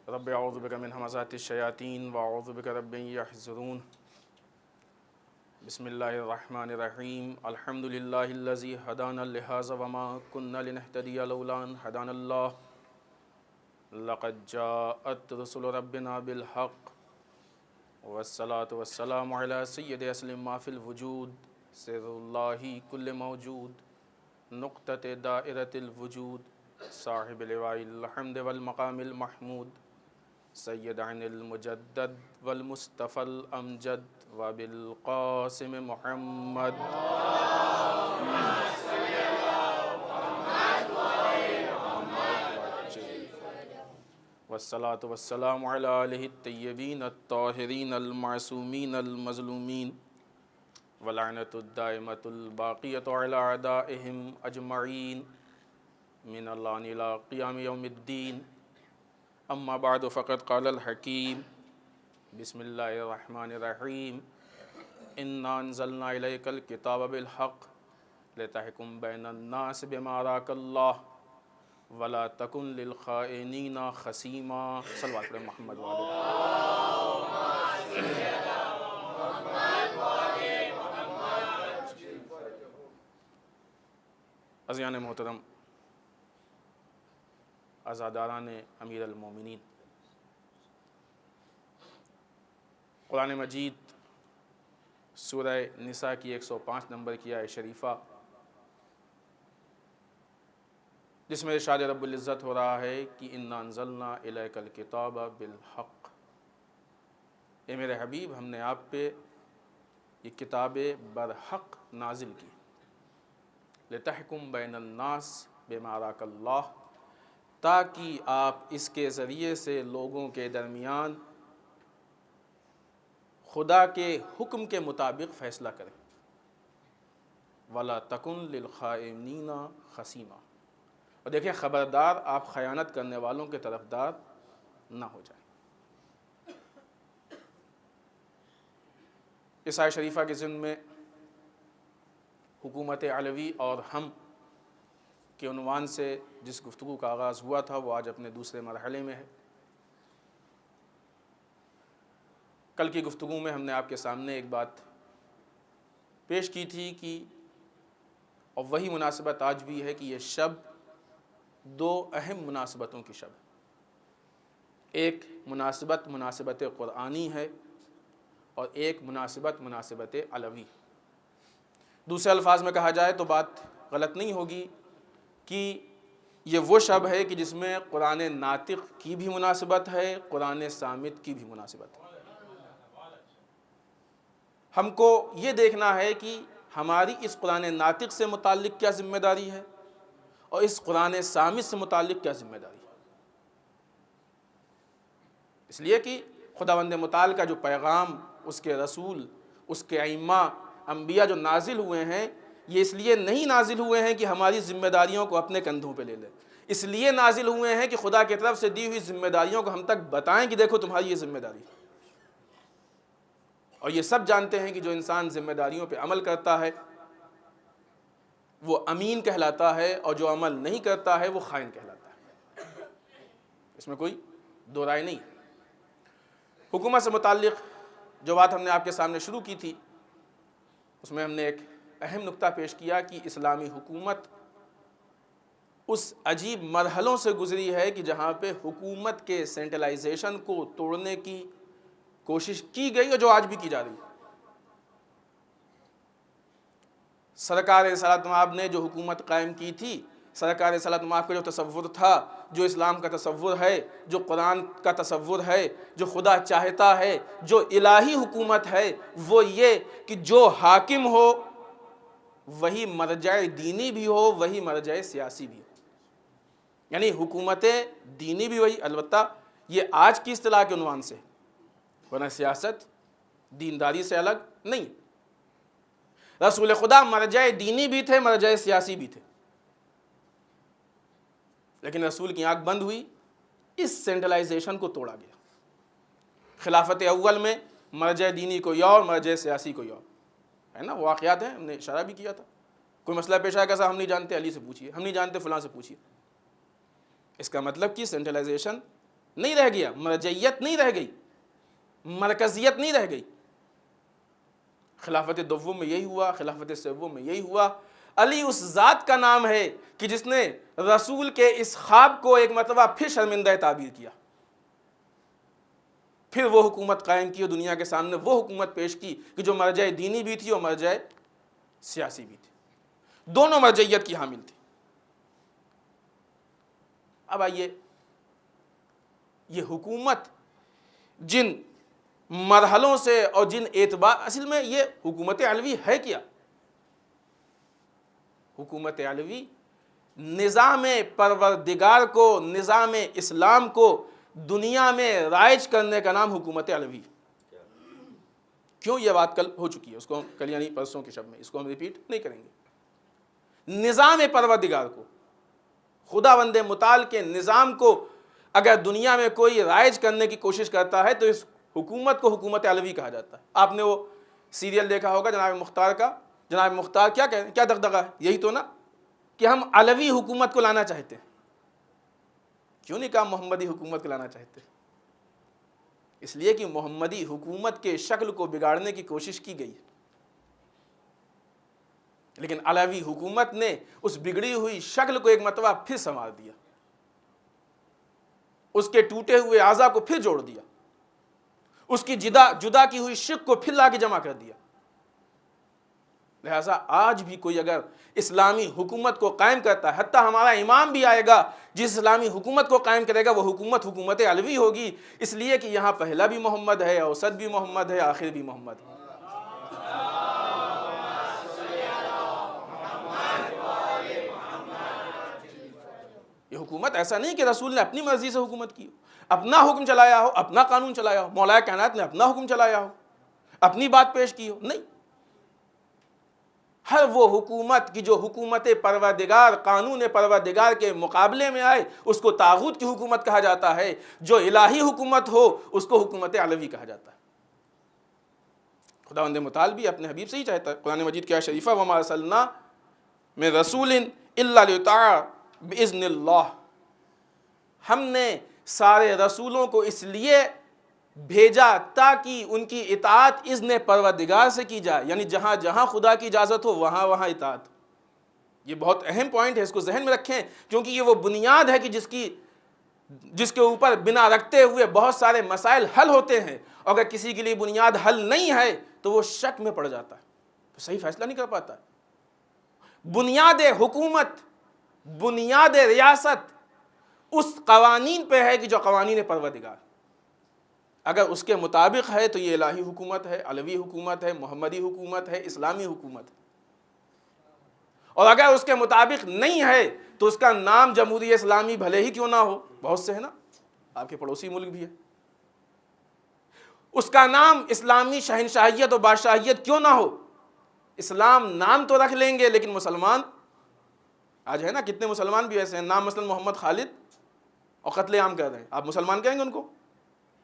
رب اعوذ بک من همزات الشیاطین واعوذ بک رب ان یحضرون بسم اللہ الرحمن الرحیم الحمد للہ الذی ہدانا لہذا وما كنا لنہتدی لولا ان ہدانا اللہ لقد جاءت رسل ربنا بالحق والصلاة والسلام علی سید اسلم ما فی الوجود سر اللہ کل موجود نقطۃ دائرۃ الوجود صاحب لواء الحمد والمقام المحمود سید عن المجدد والمصطفى الامجد وبالقاسم محمد والصلاة والسلام علی آلہ الطیبین الطاہرین المعصومین المظلومین ولعنۃ الدائمۃ الباقیۃ علی اعدائہم اجمعین من اللعن الى قیام یوم الدین اما بعد فقد قال الحکیم بسم اللہ الرحمن الرحیم انا انزلنا الیک الکتاب بالحق لتحکم بین الناس بما اراک اللہ ولا تکن للخائنین خصیما صلوات علی محمد عزیزان محترم، عزاداران امیر المومنین، قرآن مجید سورہ نساء کی 105 نمبر کی آیت شریفہ، جس میں ارشاد رب العزت ہو رہا ہے کہ انا انزلنا الیک الکتاب بالحق، اے میرے حبیب ہم نے آپ پہ یہ کتاب برحق نازل کی، لتحکم بین الناس بما اراک اللہ، تاکہ آپ اس کے ذریعے سے لوگوں کے درمیان خدا کے حکم کے مطابق فیصلہ کریں، وَلَا تَكُنْ لِلْخَائِنِينَ خَصِيمًا، اور دیکھیں خبردار آپ خیانت کرنے والوں کے طرفدار نہ ہو جائیں۔ اس آیت شریفہ کے ضمن میں حکومت علوی اور ہم کے عنوان سے جس گفتگو کا آغاز ہوا تھا وہ آج اپنے دوسرے مرحلے میں ہے۔ کل کی گفتگو میں ہم نے آپ کے سامنے ایک بات پیش کی تھی کہ اور وہی مناسبت آج بھی ہے کہ یہ شب دو اہم مناسبتوں کی شب ہے۔ ایک مناسبت قرآنی ہے اور ایک مناسبت علوی۔ دوسرے الفاظ میں کہا جائے تو بات غلط نہیں ہوگی کہ یہ وہ شب ہے کہ جس میں قرآن ناطق کی بھی مناسبت ہے، قرآن صامت کی بھی مناسبت ہے۔ ہم کو یہ دیکھنا ہے کہ ہماری اس قرآن ناطق سے متعلق کیا ذمہ داری ہے اور اس قرآن صامت سے متعلق کیا ذمہ داری ہے۔ اس لیے کہ خداوند متعال کا جو پیغام، اس کے رسول، اس کے ائمہ انبیاء جو نازل ہوئے ہیں، یہ اس لیے نہیں نازل ہوئے ہیں کہ ہماری ذمہ داریوں کو اپنے کندھوں پہ لے لیں، اس لیے نازل ہوئے ہیں کہ خدا کی طرف سے دی ہوئی ذمہ داریوں کو ہم تک بتائیں کہ دیکھو تمہاری یہ ذمہ داری ہے۔ اور یہ سب جانتے ہیں کہ جو انسان ذمہ داریوں پہ عمل کرتا ہے وہ امین کہلاتا ہے، اور جو عمل نہیں کرتا ہے وہ خائن کہلاتا ہے۔ اس میں کوئی دو رائے نہیں۔ حکومت سے متعلق جو بات ہم نے آپ کے سامنے شروع کی تھی، اس میں ہم نے ایک اہم نقطہ پیش کیا کہ اسلامی حکومت اس عجیب مرحلوں سے گزری ہے کہ جہاں پہ حکومت کے سینٹرلائزیشن کو توڑنے کی کوشش کی گئی اور جو آج بھی کی جا رہی ہے۔ سرکار رسالت مآب نے جو حکومت قائم کی تھی، سرکار رسالت مآب کا جو تصور تھا، جو اسلام کا تصور ہے، جو قرآن کا تصور ہے، جو خدا چاہتا ہے، جو الہی حکومت ہے، وہ یہ کہ جو حاکم ہو وہی مرجع دینی بھی ہو، وہی مرجع سیاسی بھی ہو۔ یعنی حکومت دینی بھی وہی، البتہ یہ آج کی اصطلاح کے عنوان سے، ورنہ سیاست دینداری سے الگ نہیں۔ رسول خدا مرجع دینی بھی تھے، مرجع سیاسی بھی تھے، لیکن رسول کی آنکھ بند ہوئی، اس سینٹرلائزیشن کو توڑا گیا۔ خلافت اول میں مرجع دینی کوئی اور، مرجع سیاسی کوئی اور ہے نا، وہ واقعات ہیں، ہم نے اشارہ بھی کیا تھا۔ کوئی مسئلہ پیش آیا کیسا، ہم نہیں جانتے، علی سے پوچھیے، ہم نہیں جانتے، فلاں سے پوچھیے۔ اس کا مطلب کہ سینٹرلائزیشن نہیں رہ گیا، مرجعیت نہیں رہ گئی، مرکزیت نہیں رہ گئی۔ خلافت دوم میں یہی ہوا، خلافت سوم میں یہی ہوا۔ علی اس ذات کا نام ہے کہ جس نے رسول کے اس خواب کو ایک مرتبہ پھر شرمندہ تعبیر کیا، پھر وہ حکومت قائم کی اور دنیا کے سامنے وہ حکومت پیش کی کہ جو مرجع دینی بھی تھی اور مرجع سیاسی بھی تھی، دونوں مرجعیت کی حامل تھی۔ اب آئیے، یہ حکومت جن مرحلوں سے اور جن اعتبار، اصل میں یہ حکومت علوی ہے کیا؟ حکومت علوی نظام پروردگار کو، نظام اسلام کو دنیا میں رائج کرنے کا نام حکومت علوی۔ کیوں؟ یہ بات کل ہو چکی ہے، اس کو ہم کل یعنی پرسوں کے شب میں اس کو ہم ریپیٹ نہیں کریں گے۔ نظام پروردگار کو، خداوند متعال کے نظام کو اگر دنیا میں کوئی رائج کرنے کی کوشش کرتا ہے تو اس حکومت کو حکومت علوی کہا جاتا ہے۔ آپ نے وہ سیریل دیکھا ہوگا جناب مختار کا، جناب مختار کیا کہتے ہیں، کیا دغدغہ ہے؟ یہی تو نا کہ ہم علوی حکومت کو لانا چاہتے ہیں۔ کیوں نہیں کہا محمدی حکومت کو لانا چاہتے؟ اس لیے کہ محمدی حکومت کے شکل کو بگاڑنے کی کوشش کی گئی، لیکن علوی حکومت نے اس بگڑی ہوئی شکل کو ایک مرتبہ پھر سنوار دیا، اس کے ٹوٹے ہوئے اعضاء کو پھر جوڑ دیا، اس کی جدا کی ہوئی شق کو پھر لا کے جمع کر دیا۔ لہٰذا آج بھی کوئی اگر اسلامی حکومت کو قائم کرتا ہے، حتیٰ ہمارا امام بھی آئے گا جس اسلامی حکومت کو قائم کرے گا، وہ حکومت علوی ہوگی، اس لیے کہ یہاں پہلا بھی محمد ہے، اوسط بھی محمد ہے، آخر بھی محمد ہے۔ یہ حکومت ایسا نہیں کہ رسول نے اپنی مرضی سے حکومت کی ہو، اپنا حکم چلایا ہو، اپنا قانون چلایا ہو، مولا کائنات نے اپنا حکم چلایا ہو، اپنی بات پیش کی ہو، نہیں۔ ہر وہ حکومت کی جو حکومت پروردگار، قانون پروردگار کے مقابلے میں آئے اس کو طاغوت کی حکومت کہا جاتا ہے، جو الہی حکومت ہو اس کو حکومت علوی کہا جاتا ہے۔ خداوند متعال بھی اپنے حبیب سے ہی چاہتا ہے، قرآن مجید کی آیت شریفہ وَمَا أَرْسَلْنَا مِن رَسُولٍ إِلَّا لِيُطَاعَ بِإِذْنِ اللَّهِ، ہم نے سارے رسولوں کو اس لیے بھیجا تاکہ ان کی اطاعت اذن پروردگار سے کی جائے، یعنی جہاں جہاں خدا کی اجازت ہو وہاں وہاں اطاعت۔ یہ بہت اہم پوائنٹ ہے، اس کو ذہن میں رکھیں، کیونکہ یہ وہ بنیاد ہے کہ جس کے اوپر بنا رکھتے ہوئے بہت سارے مسائل حل ہوتے ہیں، اور اگر کسی کے لیے بنیاد حل نہیں ہے تو وہ شک میں پڑ جاتا ہے، تو صحیح فیصلہ نہیں کر پاتا ہے۔ بنیاد حکومت، بنیاد ریاست اس قوانین پہ ہے کہ جو قوانین پروردگار، اگر اس کے مطابق ہے تو یہ الہی حکومت ہے، علوی حکومت ہے، محمدی حکومت ہے، اسلامی حکومت ہے، اور اگر اس کے مطابق نہیں ہے تو اس کا نام جمہوریہ اسلامی بھلے ہی کیوں نہ ہو، بہت سے ہے نا، آپ کے پڑوسی ملک بھی ہے، اس کا نام اسلامی شہنشاہیت اور بادشاہیت کیوں نہ ہو، اسلام نام تو رکھ لیں گے لیکن مسلمان آج ہے نا، کتنے مسلمان بھی ایسے ہیں، نام مثلا محمد خالد اور قتل عام کر رہے ہیں، آپ مسلمان کہیں گے ان کو؟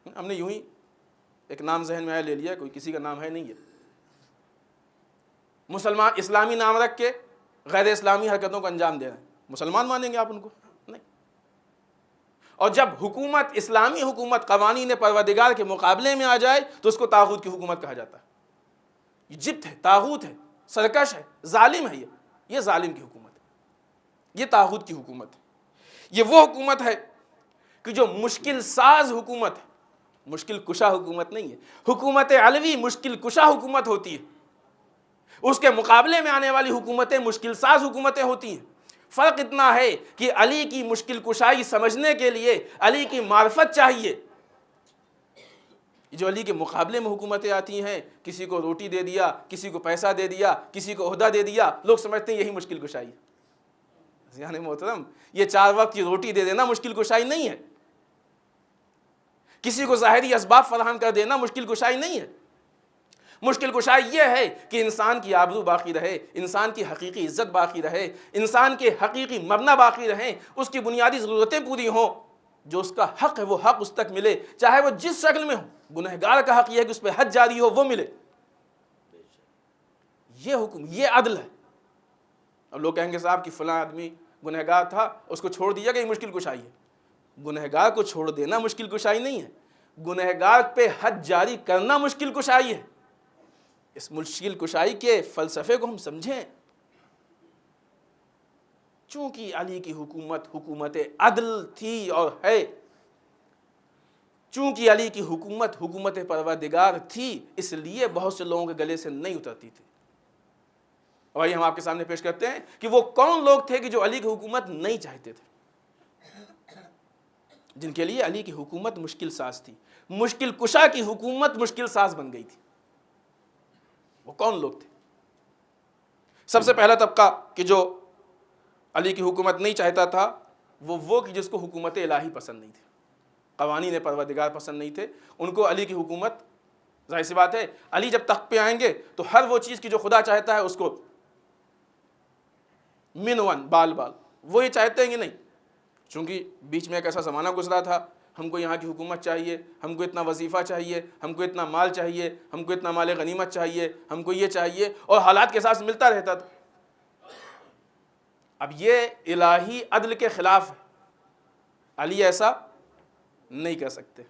ہم نے یوں ہی ایک نام ذہن میں آیا لے لیا، کوئی کسی کا نام ہے نہیں ہے، مسلمان اسلامی نام رکھ کے غیر اسلامی حرکتوں کو انجام دے رہے ہیں، مسلمان مانیں گے آپ ان کو؟ نہیں۔ اور جب حکومت، اسلامی حکومت قوانین پروردگار کے مقابلے میں آ جائے تو اس کو طاغوت کی حکومت کہا جاتا ہے۔ یہ جبت ہے، طاغوت ہے، سرکش ہے، ظالم ہے، یہ ظالم کی حکومت ہے، یہ طاغوت کی حکومت ہے۔ یہ وہ حکومت ہے کہ جو مشکل ساز حکومت ہے، مشکل کشا حکومت نہیں ہے۔ حکومت علوی مشکل کشا حکومت ہوتی ہے، اس کے مقابلے میں آنے والی حکومتیں مشکل ساز حکومتیں ہوتی ہیں۔ فرق اتنا ہے کہ علی کی مشکل کشائی سمجھنے کے لیے علی کی معرفت چاہیے، جو علی کے مقابلے میں حکومتیں آتی ہیں، کسی کو روٹی دے دیا، کسی کو پیسہ دے دیا، کسی کو عہدہ دے دیا، لوگ سمجھتے ہیں یہی مشکل کشائی ہے۔ یعنی محترم، یہ 4 وقت کی روٹی دے دینا مشکل کشائی نہیں ہے، کسی کو ظاہری اسباب فراہم کر دینا مشکل کشائی نہیں ہے۔ مشکل کشائی یہ ہے کہ انسان کی آبرو باقی رہے، انسان کی حقیقی عزت باقی رہے، انسان کے حقیقی مبنا باقی رہیں، اس کی بنیادی ضرورتیں پوری ہوں، جو اس کا حق ہے وہ حق اس تک ملے، چاہے وہ جس شکل میں ہو۔ گنہگار کا حق یہ ہے کہ اس پہ حد جاری ہو، وہ ملے۔ یہ حکم، یہ عدل ہے۔ اب لوگ کہیں گے صاحب کہ فلاں آدمی گنہگار تھا، اس کو چھوڑ دیا کہ یہ مشکل کشائی ہے۔ گنہگار کو چھوڑ دینا مشکل کشائی نہیں ہے، گنہگار پہ حد جاری کرنا مشکل کشائی ہے۔ اس مشکل کشائی کے فلسفے کو ہم سمجھیں۔ چونکہ علی کی حکومت حکومت عدل تھی اور ہے، چونکہ علی کی حکومت حکومت پروردگار تھی، اس لیے بہت سے لوگوں کے گلے سے نہیں اترتی تھی۔ اور یہ ہم آپ کے سامنے پیش کرتے ہیں کہ وہ کون لوگ تھے کہ جو علی کی حکومت نہیں چاہتے تھے، جن کے لیے علی کی حکومت مشکل ساز تھی، مشکل کشا کی حکومت مشکل ساز بن گئی تھی۔ وہ کون لوگ تھے؟ سب سے پہلا طبقہ کہ جو علی کی حکومت نہیں چاہتا تھا، وہ کہ جس کو حکومت الہی پسند نہیں تھی، قوانین پروردگار پسند نہیں تھے، ان کو علی کی حکومت، ظاہر سی بات ہے علی جب تخت پہ آئیں گے تو ہر وہ چیز کی جو خدا چاہتا ہے اس کو من بال وہ یہ چاہتے ہیں کہ نہیں، چونکہ بیچ میں ایک ایسا زمانہ گزرا تھا، ہم کو یہاں کی حکومت چاہیے، ہم کو اتنا وظیفہ چاہیے، ہم کو اتنا مال چاہیے، ہم کو اتنا مال غنیمت چاہیے، ہم کو یہ چاہیے، اور حالات کے ساتھ ملتا رہتا تھا۔ اب یہ الہی عدل کے خلاف ہے، علی ایسا نہیں کر سکتے۔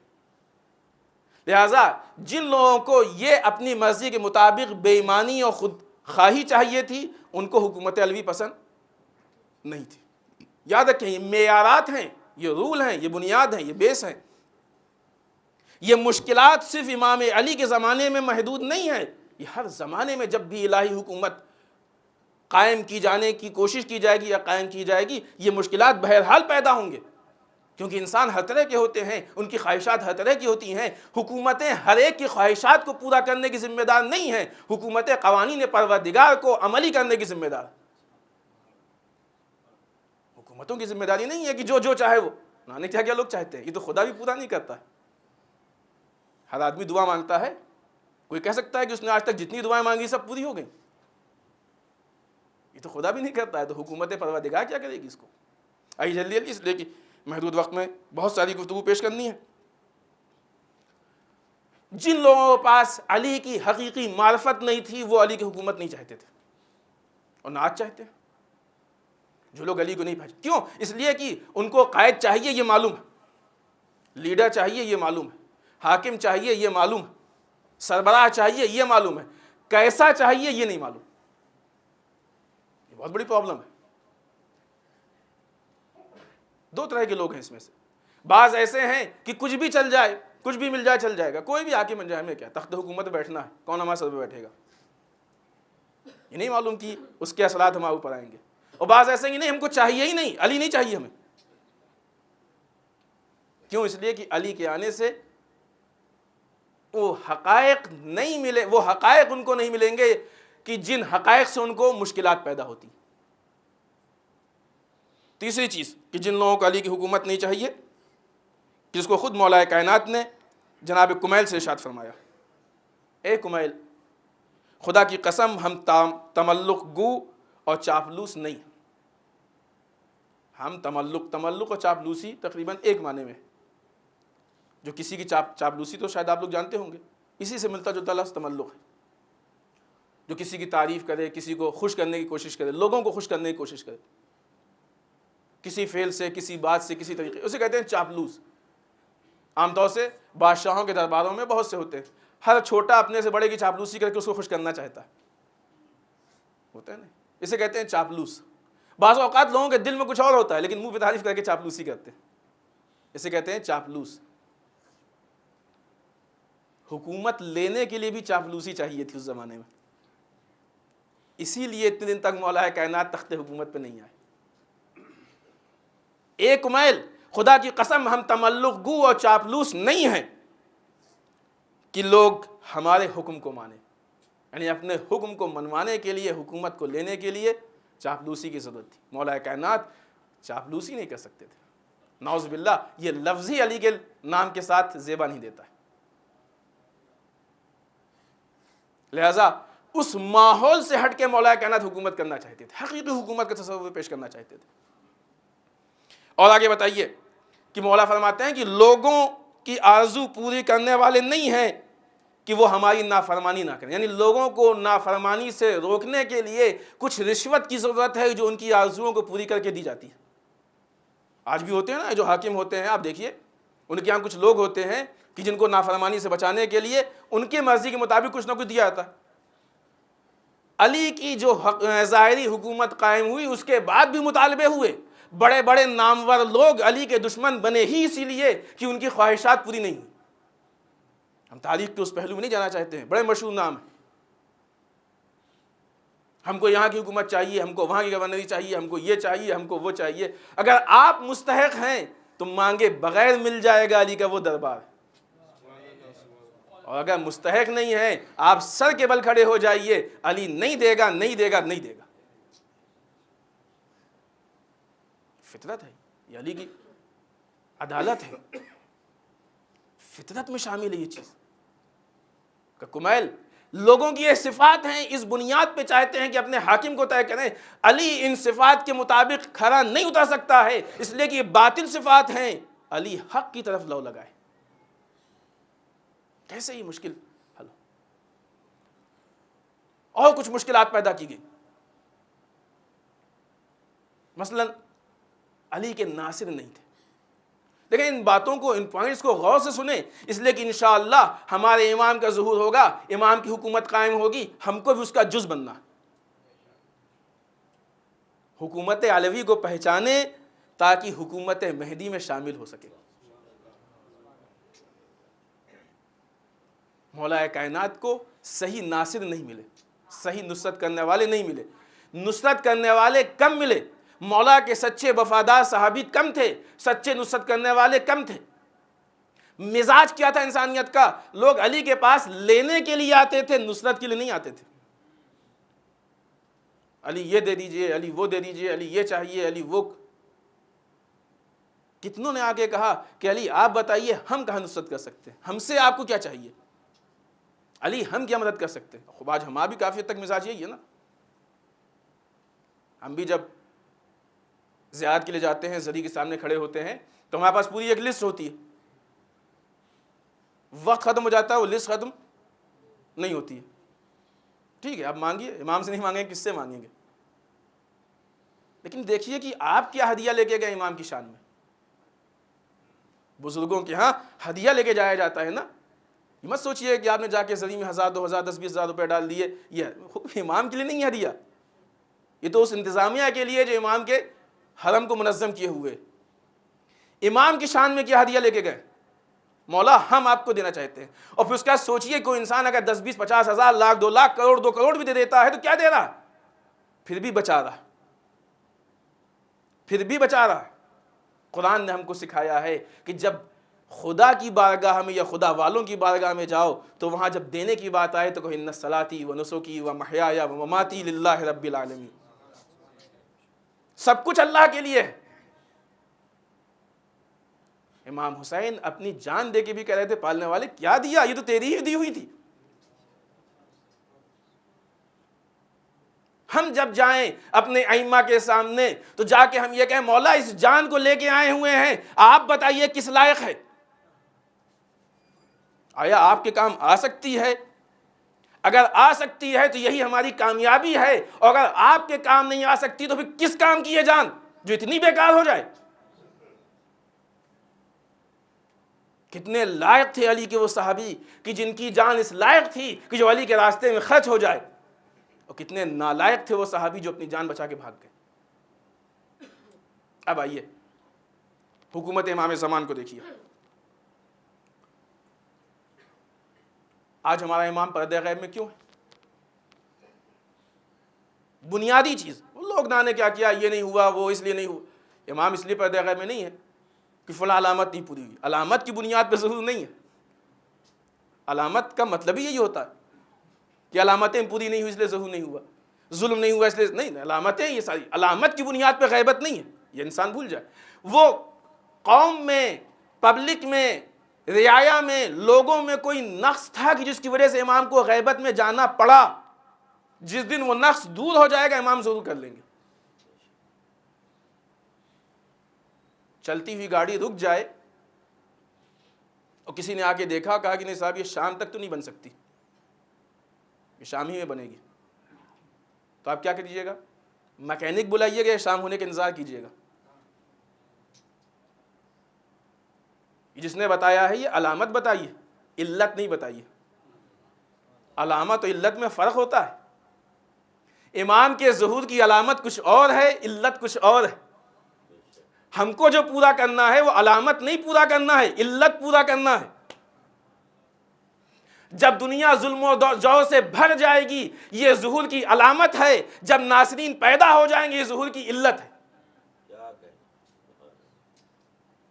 لہذا جن لوگوں کو یہ اپنی مرضی کے مطابق بے ایمانی اور خود خواہی چاہیے تھی، ان کو حکومت علوی پسند نہیں تھی۔ یاد رکھیں، یہ معیارات ہیں، یہ رول ہیں، یہ بنیاد ہیں، یہ بیس ہیں۔ یہ مشکلات صرف امام علی کے زمانے میں محدود نہیں ہے، یہ ہر زمانے میں جب بھی الہی حکومت قائم کی جانے کی کوشش کی جائے گی یا قائم کی جائے گی، یہ مشکلات بہرحال پیدا ہوں گے، کیونکہ انسان ہر طرح کے ہوتے ہیں، ان کی خواہشات ہر طرح کی ہوتی ہیں۔ حکومتیں ہر ایک کی خواہشات کو پورا کرنے کی ذمہ دار نہیں ہیں، حکومتیں قوانین پروردگار کو عملی کرنے کی ذمہ دار۔ حکومتوں کی ذمہ داری نہیں ہے کہ جو چاہے وہ، نہ کیا لوگ چاہتے ہیں، یہ تو خدا بھی پورا نہیں کرتا ہے۔ ہر آدمی دعا مانگتا ہے، کوئی کہہ سکتا ہے کہ اس نے آج تک جتنی دعائیں مانگی سب پوری ہو گئیں؟ یہ تو خدا بھی نہیں کرتا ہے، تو حکومت پروردگار کیا کرے گی اس کو؟ آئیے جلدی جلدی، اس لیے کہ محدود وقت میں بہت ساری گفتگو پیش کرنی ہے۔ جن لوگوں کے پاس علی کی حقیقی معرفت نہیں تھی، وہ علی کی حکومت نہیں چاہتے تھے، اور نہ آج چاہتے ہیں۔ جو لوگ علی کو نہیں پہچانتے، کیوں؟ اس لیے کہ ان کو قائد چاہیے، یہ معلوم ہے، لیڈر چاہیے، یہ معلوم ہے، حاکم چاہیے، یہ معلوم ہے، سربراہ چاہیے، یہ معلوم ہے، کیسا چاہیے یہ نہیں معلوم۔ یہ بہت بڑی پرابلم ہے۔ دو طرح کے لوگ ہیں اس میں سے، بعض ایسے ہیں کہ کچھ بھی چل جائے، کچھ بھی مل جائے چل جائے گا، کوئی بھی حاکم بن جائے، ہمیں کیا، تخت حکومت پہ بیٹھنا ہے، کون ہمارے سر پہ بیٹھے گا، یہ نہیں معلوم کہ اس کے اثرات ہمارے اوپر آئیں گے۔ اور بعض ایسے ہیں کہ نہیں، ہم کو چاہیے ہی نہیں، علی نہیں چاہیے ہمیں۔ کیوں؟ اس لیے کہ علی کے آنے سے وہ حقائق نہیں ملے، وہ حقائق ان کو نہیں ملیں گے کہ جن حقائق سے ان کو مشکلات پیدا ہوتی۔ تیسری چیز کہ جن لوگوں کو علی کی حکومت نہیں چاہیے، جس کو خود مولا کائنات نے جناب کمیل سے ارشاد فرمایا، اے کمیل، خدا کی قسم ہم تملق گو اور چاپلوس نہیں۔ ہم تملق اور چاپلوسی تقریباً ایک معنی میں، جو کسی کی چاپلوسی تو شاید آپ لوگ جانتے ہوں گے، اسی سے ملتا جلتا لفظ تملق ہے، جو کسی کی تعریف کرے، کسی کو خوش کرنے کی کوشش کرے، لوگوں کو خوش کرنے کی کوشش کرے، کسی فعل سے، کسی بات سے، کسی طریقے، اسے کہتے ہیں چاپلوس۔ عام طور سے بادشاہوں کے درباروں میں بہت سے ہوتے ہیں، ہر چھوٹا اپنے سے بڑے کی چاپلوسی کر کے اس کو خوش کرنا چاہتا ہے، ہوتا ہے نا، اسے کہتے ہیں چاپلوس۔ بعض اوقات لوگوں کے دل میں کچھ اور ہوتا ہے لیکن منہ پہ تعریف کر کے چاپلوسی کرتے ہیں، اسے کہتے ہیں چاپلوس۔ حکومت لینے کے لیے بھی چاپلوسی چاہیے تھی اس زمانے میں، اسی لیے اتنے دن تک مولا کائنات تخت حکومت پہ نہیں آئے۔ اے کمیل، خدا کی قسم ہم تملق گو اور چاپلوس نہیں ہیں کہ لوگ ہمارے حکم کو مانیں، یعنی اپنے حکم کو منوانے کے لیے، حکومت کو لینے کے لیے چاپلوسی کی ضرورت تھی۔ مولا کائنات چاپلوسی نہیں کر سکتے تھے، نعوذ باللہ، یہ لفظ ہی علی کے نام کے ساتھ زیبا نہیں دیتا ہے۔ لہذا اس ماحول سے ہٹ کے مولا کائنات حکومت کرنا چاہتے تھے، حقیقی حکومت کا تصور پیش کرنا چاہتے تھے۔ اور آگے بتائیے کہ مولا فرماتے ہیں کہ لوگوں کی آرزو پوری کرنے والے نہیں ہیں کہ وہ ہماری نافرمانی نہ کریں، یعنی لوگوں کو نافرمانی سے روکنے کے لیے کچھ رشوت کی ضرورت ہے جو ان کی آرزوؤں کو پوری کر کے دی جاتی ہے۔ آج بھی ہوتے ہیں نا جو حاکم ہوتے ہیں، آپ دیکھیے ان کے یہاں کچھ لوگ ہوتے ہیں کہ جن کو نافرمانی سے بچانے کے لیے ان کی مرضی کے مطابق کچھ نہ کچھ دیا جاتا ہے۔ علی کی جو ظاہری حکومت قائم ہوئی اس کے بعد بھی مطالبے ہوئے، بڑے بڑے نامور لوگ علی کے دشمن بنے ہی اسی لیے کہ ان کی خواہشات پوری نہیں ہوئی۔ ہم تاریخ کے اس پہلو میں نہیں جانا چاہتے ہیں، بڑے مشہور نام ہیں، ہم کو یہاں کی حکومت چاہیے، ہم کو وہاں کی گورنری چاہیے، ہم کو یہ چاہیے، ہم کو وہ چاہیے۔ اگر آپ مستحق ہیں تو مانگے بغیر مل جائے گا علی کا وہ دربار، اور اگر مستحق نہیں ہے آپ سر کے بل کھڑے ہو جائیے، علی نہیں دے گا، نہیں دے گا، نہیں دے گا۔ فطرت ہے، یہ علی کی عدالت ہے، فطرت میں شامل ہے یہ چیز کا کمیل۔ لوگوں کی یہ صفات ہیں، اس بنیاد پہ چاہتے ہیں کہ اپنے حاکم کو طے کریں۔ علی ان صفات کے مطابق کھڑا نہیں اتر سکتا ہے، اس لیے کہ یہ باطل صفات ہیں، علی حق کی طرف لو لگائے۔ کیسے یہ مشکل حل؟ اور کچھ مشکلات پیدا کی گئی، مثلا علی کے ناصر نہیں تھے۔ لیکن ان باتوں کو، ان پوائنٹس کو غور سے سنیں، اس لیے کہ انشاءاللہ ہمارے امام کا ظہور ہوگا، امام کی حکومت قائم ہوگی، ہم کو بھی اس کا جز بننا ہے۔ حکومت علوی کو پہچانے تاکہ حکومت مہدی میں شامل ہو سکے۔ مولا کائنات کو صحیح ناصر نہیں ملے، صحیح نصرت کرنے والے نہیں ملے، نصرت کرنے والے کم ملے۔ مولا کے سچے وفادار صحابی کم تھے، سچے نصرت کرنے والے کم تھے۔ مزاج کیا تھا انسانیت کا؟ لوگ علی کے پاس لینے کے لیے آتے تھے، نصرت کے لیے نہیں آتے تھے۔ علی یہ دے دیجئے، علی وہ دے دیجئے، علی یہ چاہیے، علی وہ۔ کتنوں نے آگے کہا کہ علی آپ بتائیے ہم کہاں نصرت کر سکتے ہیں، ہم سے آپ کو کیا چاہیے، علی ہم کیا مدد کر سکتے ہیں۔ خوب آج ہمارا بھی کافی حد تک مزاج یہی ہے نا، ہم بھی جب زیارت کے لیے جاتے ہیں، زری کے سامنے کھڑے ہوتے ہیں تو ہمارے پاس پوری ایک لسٹ ہوتی ہے، وقت ختم ہو جاتا ہے وہ لسٹ ختم نہیں ہوتی ہے۔ ٹھیک ہے آپ مانگیے، امام سے نہیں مانگیں کس سے مانگیں گے؟ لیکن دیکھیے کہ آپ کیا ہدیہ لے کے گئے امام کی شان میں۔ بزرگوں کے ہاں ہدیہ لے کے جایا جاتا ہے نا، یہ مت سوچئے کہ آپ نے جا کے زری میں 1000 2000 10 20 ہزار روپے ڈال دیے، یہ امام کے لیے نہیں ہے ہدیہ، یہ تو اس انتظامیہ کے لیے جو امام کے حرم کو منظم کیے ہوئے۔ امام کی شان میں کیا ہدیہ لے کے گئے؟ مولا ہم آپ کو دینا چاہتے ہیں۔ اور پھر اس کا سوچئے کوئی انسان اگر 10 20 50 ہزار لاکھ 2 لاکھ کروڑ 2 کروڑ بھی دے دیتا ہے تو کیا دے رہا؟ پھر بھی بچا رہا، پھر بھی بچا رہا۔ قرآن نے ہم کو سکھایا ہے کہ جب خدا کی بارگاہ میں یا خدا والوں کی بارگاہ میں جاؤ تو وہاں جب دینے کی بات آئے تو کہو ان صلاتی و نسکی و محیایا و مماتی للہ رب العالمین، سب کچھ اللہ کے لیے ہے۔ امام حسین اپنی جان دے کے بھی کہہ رہے تھے پالنے والے کیا دیا، یہ تو تیری ہی دی ہوئی تھی۔ ہم جب جائیں اپنے ائمہ کے سامنے تو جا کے ہم یہ کہیں مولا اس جان کو لے کے آئے ہوئے ہیں، آپ بتائیے کس لائق ہے، آیا آپ کے کام آ سکتی ہے؟ اگر آ سکتی ہے تو یہی ہماری کامیابی ہے، اور اگر آپ کے کام نہیں آ سکتی تو پھر کس کام کی یہ جان جو اتنی بیکار ہو جائے؟ کتنے لائق تھے علی کے وہ صحابی کہ جن کی جان اس لائق تھی کہ جو علی کے راستے میں خرچ ہو جائے، اور کتنے نالائق تھے وہ صحابی جو اپنی جان بچا کے بھاگ گئے۔ اب آئیے حکومت امام زمان کو دیکھیے۔ آج ہمارا امام پردہ غیب میں کیوں ہے؟ بنیادی چیز، وہ لوگ نہ کیا کیا، یہ نہیں ہوا، وہ اس لیے نہیں ہوا۔ امام اس لیے پردہ غیب میں نہیں ہے کہ فلاں علامت نہیں پوری ہوئی، علامت کی بنیاد پہ ظہور نہیں ہے۔ علامت کا مطلب ہی یہی ہوتا ہے کہ علامتیں پوری نہیں ہوئی اس لیے ظہور نہیں ہوا، ظلم نہیں ہوا اس لیے نہیں، علامتیں یہ ساری علامت کی بنیاد پہ غیبت نہیں ہے، یہ انسان بھول جائے۔ وہ قوم میں، پبلک میں، رعایا میں، لوگوں میں کوئی نقص تھا کہ جس کی وجہ سے امام کو غیبت میں جانا پڑا، جس دن وہ نقص دور ہو جائے گا امام ضرور کر لیں گے۔ چلتی ہوئی گاڑی رک جائے اور کسی نے آ کے دیکھا، کہا کہ نہیں صاحب یہ شام تک تو نہیں بن سکتی، یہ شام ہی میں بنے گی، تو آپ کیا کریے گا؟ میکینک بلائیے گا یا شام ہونے کا انتظار کیجیے گا؟ جس نے بتایا ہے یہ علامت بتائیے، علت نہیں بتائیے۔ علامت و علت میں فرق ہوتا ہے۔ امام کے ظہور کی علامت کچھ اور ہے، علت کچھ اور ہے۔ ہم کو جو پورا کرنا ہے وہ علامت نہیں پورا کرنا ہے، علت پورا کرنا ہے۔ جب دنیا ظلم و جور سے بھر جائے گی یہ ظہور کی علامت ہے، جب ناصرین پیدا ہو جائیں گے یہ ظہور کی علت ہے۔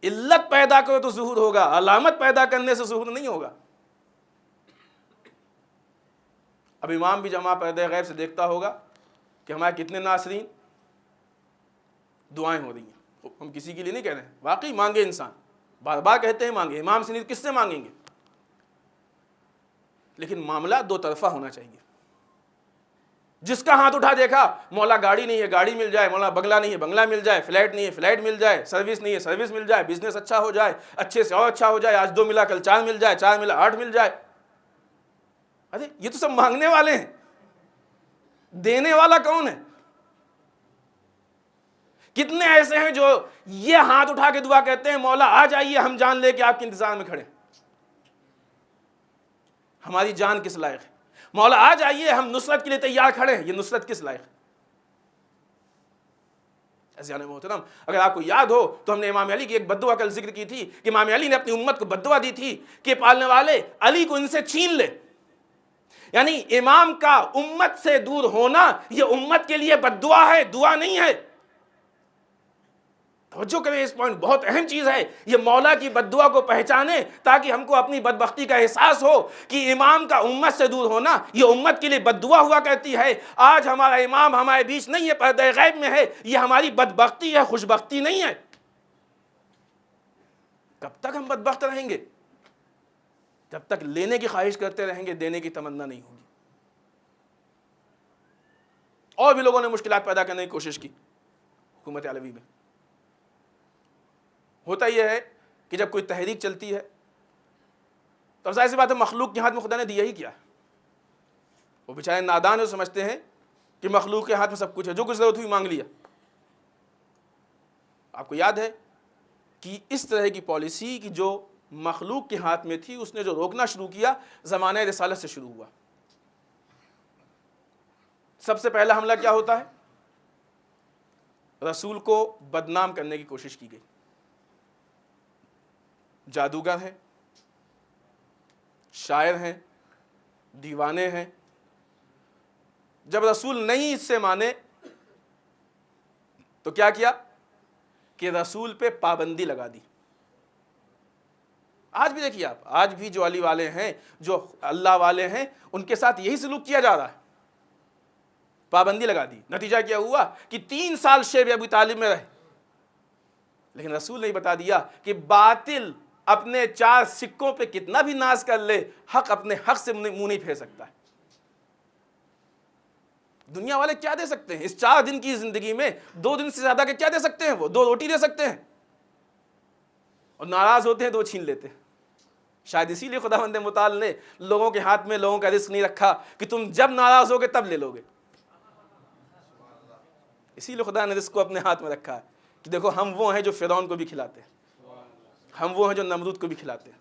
علت پیدا کرو تو ظہور ہوگا، علامت پیدا کرنے سے ظہور نہیں ہوگا۔ اب امام بھی جمع پردہ غیب سے دیکھتا ہوگا کہ ہمارے کتنے ناصرین، دعائیں ہو رہی ہیں۔ ہم کسی کے لیے نہیں کہہ رہے ہیں، واقعی مانگے انسان، بار بار کہتے ہیں مانگے، امام سے نہیں کس سے مانگیں گے؟ لیکن معاملہ دو طرفہ ہونا چاہیے۔ جس کا ہاتھ اٹھا دیکھا مولا گاڑی نہیں ہے گاڑی مل جائے، مولا بنگلہ نہیں ہے بنگلہ مل جائے، فلیٹ نہیں ہے فلیٹ مل جائے، سروس نہیں ہے سروس مل جائے، بزنس اچھا ہو جائے، اچھے سے اور اچھا ہو جائے، آج 2 ملا کل 4 مل جائے، 4 ملا 8 مل جائے۔ ارے یہ تو سب مانگنے والے ہیں، دینے والا کون ہے؟ کتنے ایسے ہیں جو یہ ہاتھ اٹھا کے دعا کہتے ہیں مولا آ جائیے، ہم جان لے کے آپ کے انتظار میں کھڑے، ہماری جان کس لائق ہے؟ مولا آ جائیے، ہم نصرت کے لیے تیار کھڑے ہیں، یہ نصرت کس لائق ہے؟ عزیزان محترم، اگر آپ کو یاد ہو تو ہم نے امام علی کی ایک بد دعا کل ذکر کی تھی کہ امام علی نے اپنی امت کو بد دعا دی تھی کہ پالنے والے علی کو ان سے چھین لے۔ یعنی امام کا امت سے دور ہونا یہ امت کے لیے بد دعا ہے، دعا نہیں ہے۔ توجہ کریں، اس پوائنٹ بہت اہم چیز ہے۔ یہ مولا کی بد دعا کو پہچانے تاکہ ہم کو اپنی بدبختی کا احساس ہو کہ امام کا امت سے دور ہونا یہ امت کے لیے بد دعا ہوا کرتی ہے۔ آج ہمارا امام ہمارے بیچ نہیں ہے، پردہ غیب میں ہے، یہ ہماری بدبختی ہے، خوشبختی نہیں ہے۔ کب تک ہم بدبخت رہیں گے؟ جب تک لینے کی خواہش کرتے رہیں گے، دینے کی تمنا نہیں ہوگی۔ اور بھی لوگوں نے مشکلات پیدا کرنے کی کوشش کی حکومت علوی میں۔ ہوتا یہ ہے کہ جب کوئی تحریک چلتی ہے تو ظاہر سی بات ہے مخلوق کے ہاتھ میں خدا نے دیا ہی کیا ہے۔ وہ بیچارے نادان سمجھتے ہیں کہ مخلوق کے ہاتھ میں سب کچھ ہے، جو کچھ ضرورت ہوئی مانگ لیا۔ آپ کو یاد ہے کہ اس طرح کی پالیسی کی جو مخلوق کے ہاتھ میں تھی اس نے جو روکنا شروع کیا زمانہ رسالت سے شروع ہوا۔ سب سے پہلا حملہ کیا ہوتا ہے؟ رسول کو بدنام کرنے کی کوشش کی گئی۔ جادوگر ہیں، شاعر ہیں، دیوانے ہیں۔ جب رسول نہیں اس سے مانے تو کیا کیا کہ رسول پہ پابندی لگا دی۔ آج بھی دیکھیے آپ، آج بھی جو علی والے ہیں، جو اللہ والے ہیں، ان کے ساتھ یہی سلوک کیا جا رہا ہے۔ پابندی لگا دی، نتیجہ کیا ہوا کہ 3 سال شیب ابی طالب میں رہے، لیکن رسول نے بتا دیا کہ باطل اپنے 4 سکوں پہ کتنا بھی ناز کر لے، حق اپنے حق سے منہ نہیں پھیر سکتا ہے۔ دنیا والے کیا دے سکتے ہیں؟ اس 4 دن کی زندگی میں 2 دن سے زیادہ کے کیا دے سکتے ہیں؟ وہ 2 روٹی دے سکتے ہیں، اور ناراض ہوتے ہیں 2 چھین لیتے ہیں۔ شاید اسی لیے خداوند متعال نے لوگوں کے ہاتھ میں لوگوں کا رزق نہیں رکھا کہ تم جب ناراض ہوگے تب لے لو گے۔ اسی لیے خدا نے رزق کو اپنے ہاتھ میں رکھا ہے کہ دیکھو ہم وہ ہیں جو فرعون کو بھی کھلاتے ہیں، ہم وہ ہیں جو نمرود کو بھی کھلاتے ہیں۔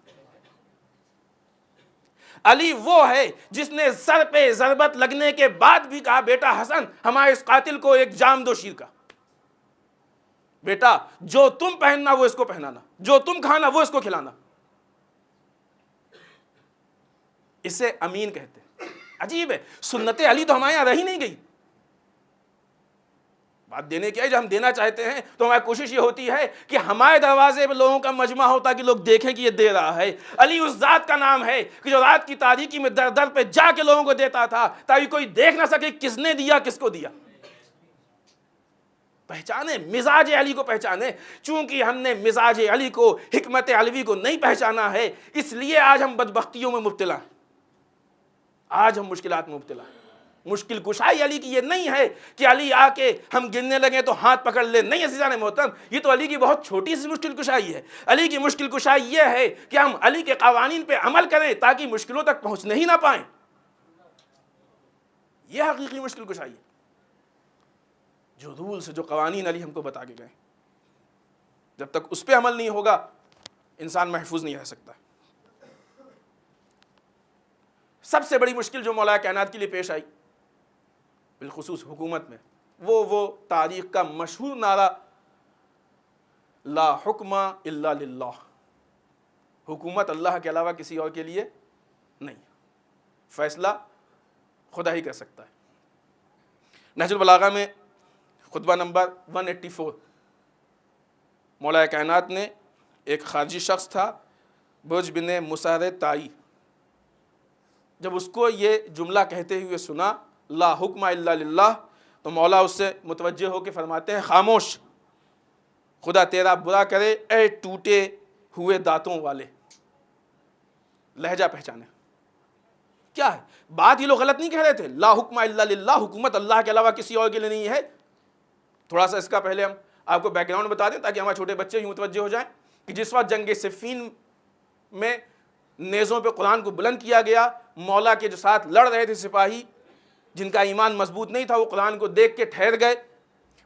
علی وہ ہے جس نے سر پہ ضربت لگنے کے بعد بھی کہا بیٹا حسن ہمارے اس قاتل کو ایک جام دو شیر کا، بیٹا جو تم پہننا وہ اس کو پہنانا، جو تم کھانا وہ اس کو کھلانا۔ اسے امین کہتے ہیں۔ عجیب ہے، سنت علی تو ہمارے یہاں رہی نہیں گئی۔ بات دینے کی ہے، جب ہم دینا چاہتے ہیں تو ہماری کوشش یہ ہوتی ہے کہ ہمارے دروازے پہ لوگوں کا مجمع ہوتا کہ لوگ دیکھیں کہ یہ دے رہا ہے۔ علی اس ذات کا نام ہے کہ جو رات کی تاریکی میں در در پہ جا کے لوگوں کو دیتا تھا تاکہ کوئی دیکھ نہ سکے کس نے دیا کس کو دیا۔ پہچانے مزاج علی کو، پہچانے۔ چونکہ ہم نے مزاج علی کو، حکمت علوی کو نہیں پہچانا ہے، اس لیے آج ہم بدبختیوں میں مبتلا ہیں، آج ہم مشکلات میں مبتلا ہیں۔ مشکل کشائی علی کی یہ نہیں ہے کہ علی آ کے ہم گرنے لگیں تو ہاتھ پکڑ لیں، نہیں عزیزان محترم، یہ تو علی کی بہت چھوٹی سی مشکل کشائی ہے۔ علی کی مشکل کشائی یہ ہے کہ ہم علی کے قوانین پہ عمل کریں تاکہ مشکلوں تک پہنچنے ہی نہ پائیں۔ یہ حقیقی مشکل کشائی ہے، جو رولز جو قوانین علی ہم کو بتا کے گئے، جب تک اس پہ عمل نہیں ہوگا انسان محفوظ نہیں رہ سکتا۔ سب سے بڑی مشکل جو مولا کائنات کے لیے پیش آئی بالخصوص حکومت میں، وہ تاریخ کا مشہور نعرہ لا حکم الا للہ، حکومت اللہ کے علاوہ کسی اور کے لیے نہیں، فیصلہ خدا ہی کر سکتا ہے۔ نہج البلاغہ میں خطبہ نمبر 184 مولا کائنات نے، ایک خارجی شخص تھا برج بن مسہر تائی، جب اس کو یہ جملہ کہتے ہوئے سنا لا حکم الا للہ، تو مولا اس سے متوجہ ہو کے فرماتے ہیں خاموش، خدا تیرا برا کرے اے ٹوٹے ہوئے دانتوں والے۔ لہجہ پہچانے کیا ہے بات، یہ لوگ غلط نہیں کہہ رہے تھے، لا حکم الا للہ، حکومت اللہ کے علاوہ کسی اور کے لیے نہیں ہے۔ تھوڑا سا اس کا پہلے ہم آپ کو بیک گراؤنڈ بتا دیں تاکہ ہمارے چھوٹے بچے ہی متوجہ ہو جائیں کہ جس وقت جنگ صفین میں نیزوں پہ قرآن کو بلند کیا گیا، مولا کے جو ساتھ لڑ رہے تھے سپاہی جن کا ایمان مضبوط نہیں تھا، وہ قرآن کو دیکھ کے ٹھہر گئے،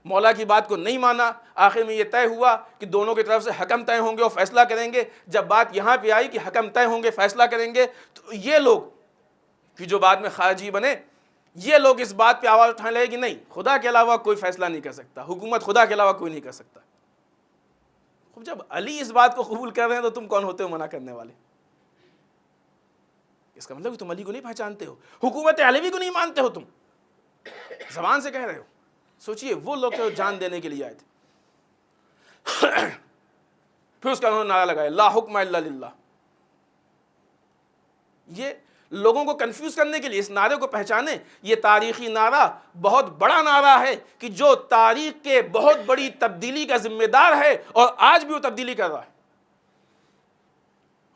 مولا کی بات کو نہیں مانا۔ آخر میں یہ طے ہوا کہ دونوں کی طرف سے حکم طے ہوں گے اور فیصلہ کریں گے۔ جب بات یہاں پہ آئی کہ حکم طے ہوں گے، فیصلہ کریں گے، تو یہ لوگ کہ جو بعد میں خارجی بنے، یہ لوگ اس بات پہ آواز اٹھانے لگے کہ نہیں، خدا کے علاوہ کوئی فیصلہ نہیں کر سکتا، حکومت خدا کے علاوہ کوئی نہیں کر سکتا۔ خوب جب علی اس بات کو قبول کر رہے ہیں تو تم کون ہوتے ہو منع کرنے والے؟ اس کا مطلب کہ تم علی کو نہیں پہچانتے ہو، حکومت علوی کو نہیں مانتے ہو، تم زبان سے کہہ رہے ہو۔ سوچئے وہ لوگ جو جان دینے کے لیے آئے تھے۔ پھر اس کا انہوں نے نعرہ لگایا لا حکم الا للہ۔ یہ لوگوں کو کنفیوز کرنے کے لیے اس نعرے کو پہچانے، یہ تاریخی نعرہ بہت بڑا نعرہ ہے کہ جو تاریخ کے بہت بڑی تبدیلی کا ذمہ دار ہے اور آج بھی وہ تبدیلی کر رہا ہے۔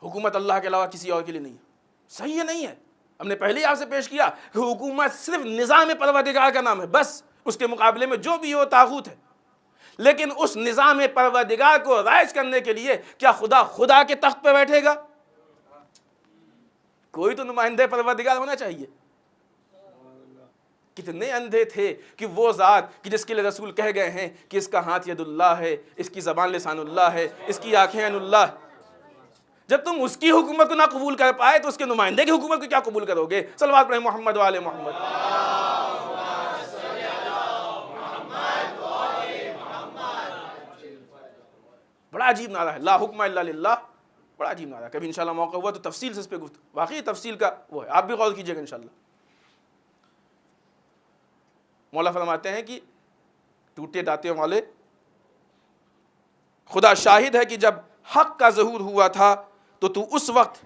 حکومت اللہ کے علاوہ کسی اور کے لیے نہیں ہے، صحیح ہے نہیں ہے؟ ہم نے پہلے ہی آپ سے پیش کیا کہ حکومت صرف نظام پروردگار کا نام ہے، بس اس کے مقابلے میں جو بھی ہو طاغوت ہے۔ لیکن اس نظام پروردگار کو رائج کرنے کے لیے کیا خدا کے تخت پہ بیٹھے گا؟ کوئی تو نمائندہ پروردگار ہونا چاہیے۔ کتنے اندھے تھے کہ وہ ذات کہ جس کے لیے رسول کہہ گئے ہیں کہ اس کا ہاتھ ید اللہ ہے، اس کی زبان لسان اللہ ہے، اس کی آنکھیں عین اللہ، جب تم اس کی حکومت کو نہ قبول کر پائے تو اس کے نمائندے کی حکومت کو کیا قبول کرو گے؟ صلوات پڑھیں محمد و آل محمد۔ بڑا عجیب نعرہ ہے لا حکم الا للہ، بڑا عجیب نعرہ ہے۔ کبھی انشاءاللہ موقع ہوا تو تفصیل سے اس پہ گفتگو، واقعی تفصیل کا وہ ہے، آپ بھی غور کیجئے گا انشاءاللہ۔ مولا فرماتے ہیں کہ ٹوٹے دانتوں والے، خدا شاہد ہے کہ جب حق کا ظہور ہوا تھا تو اس وقت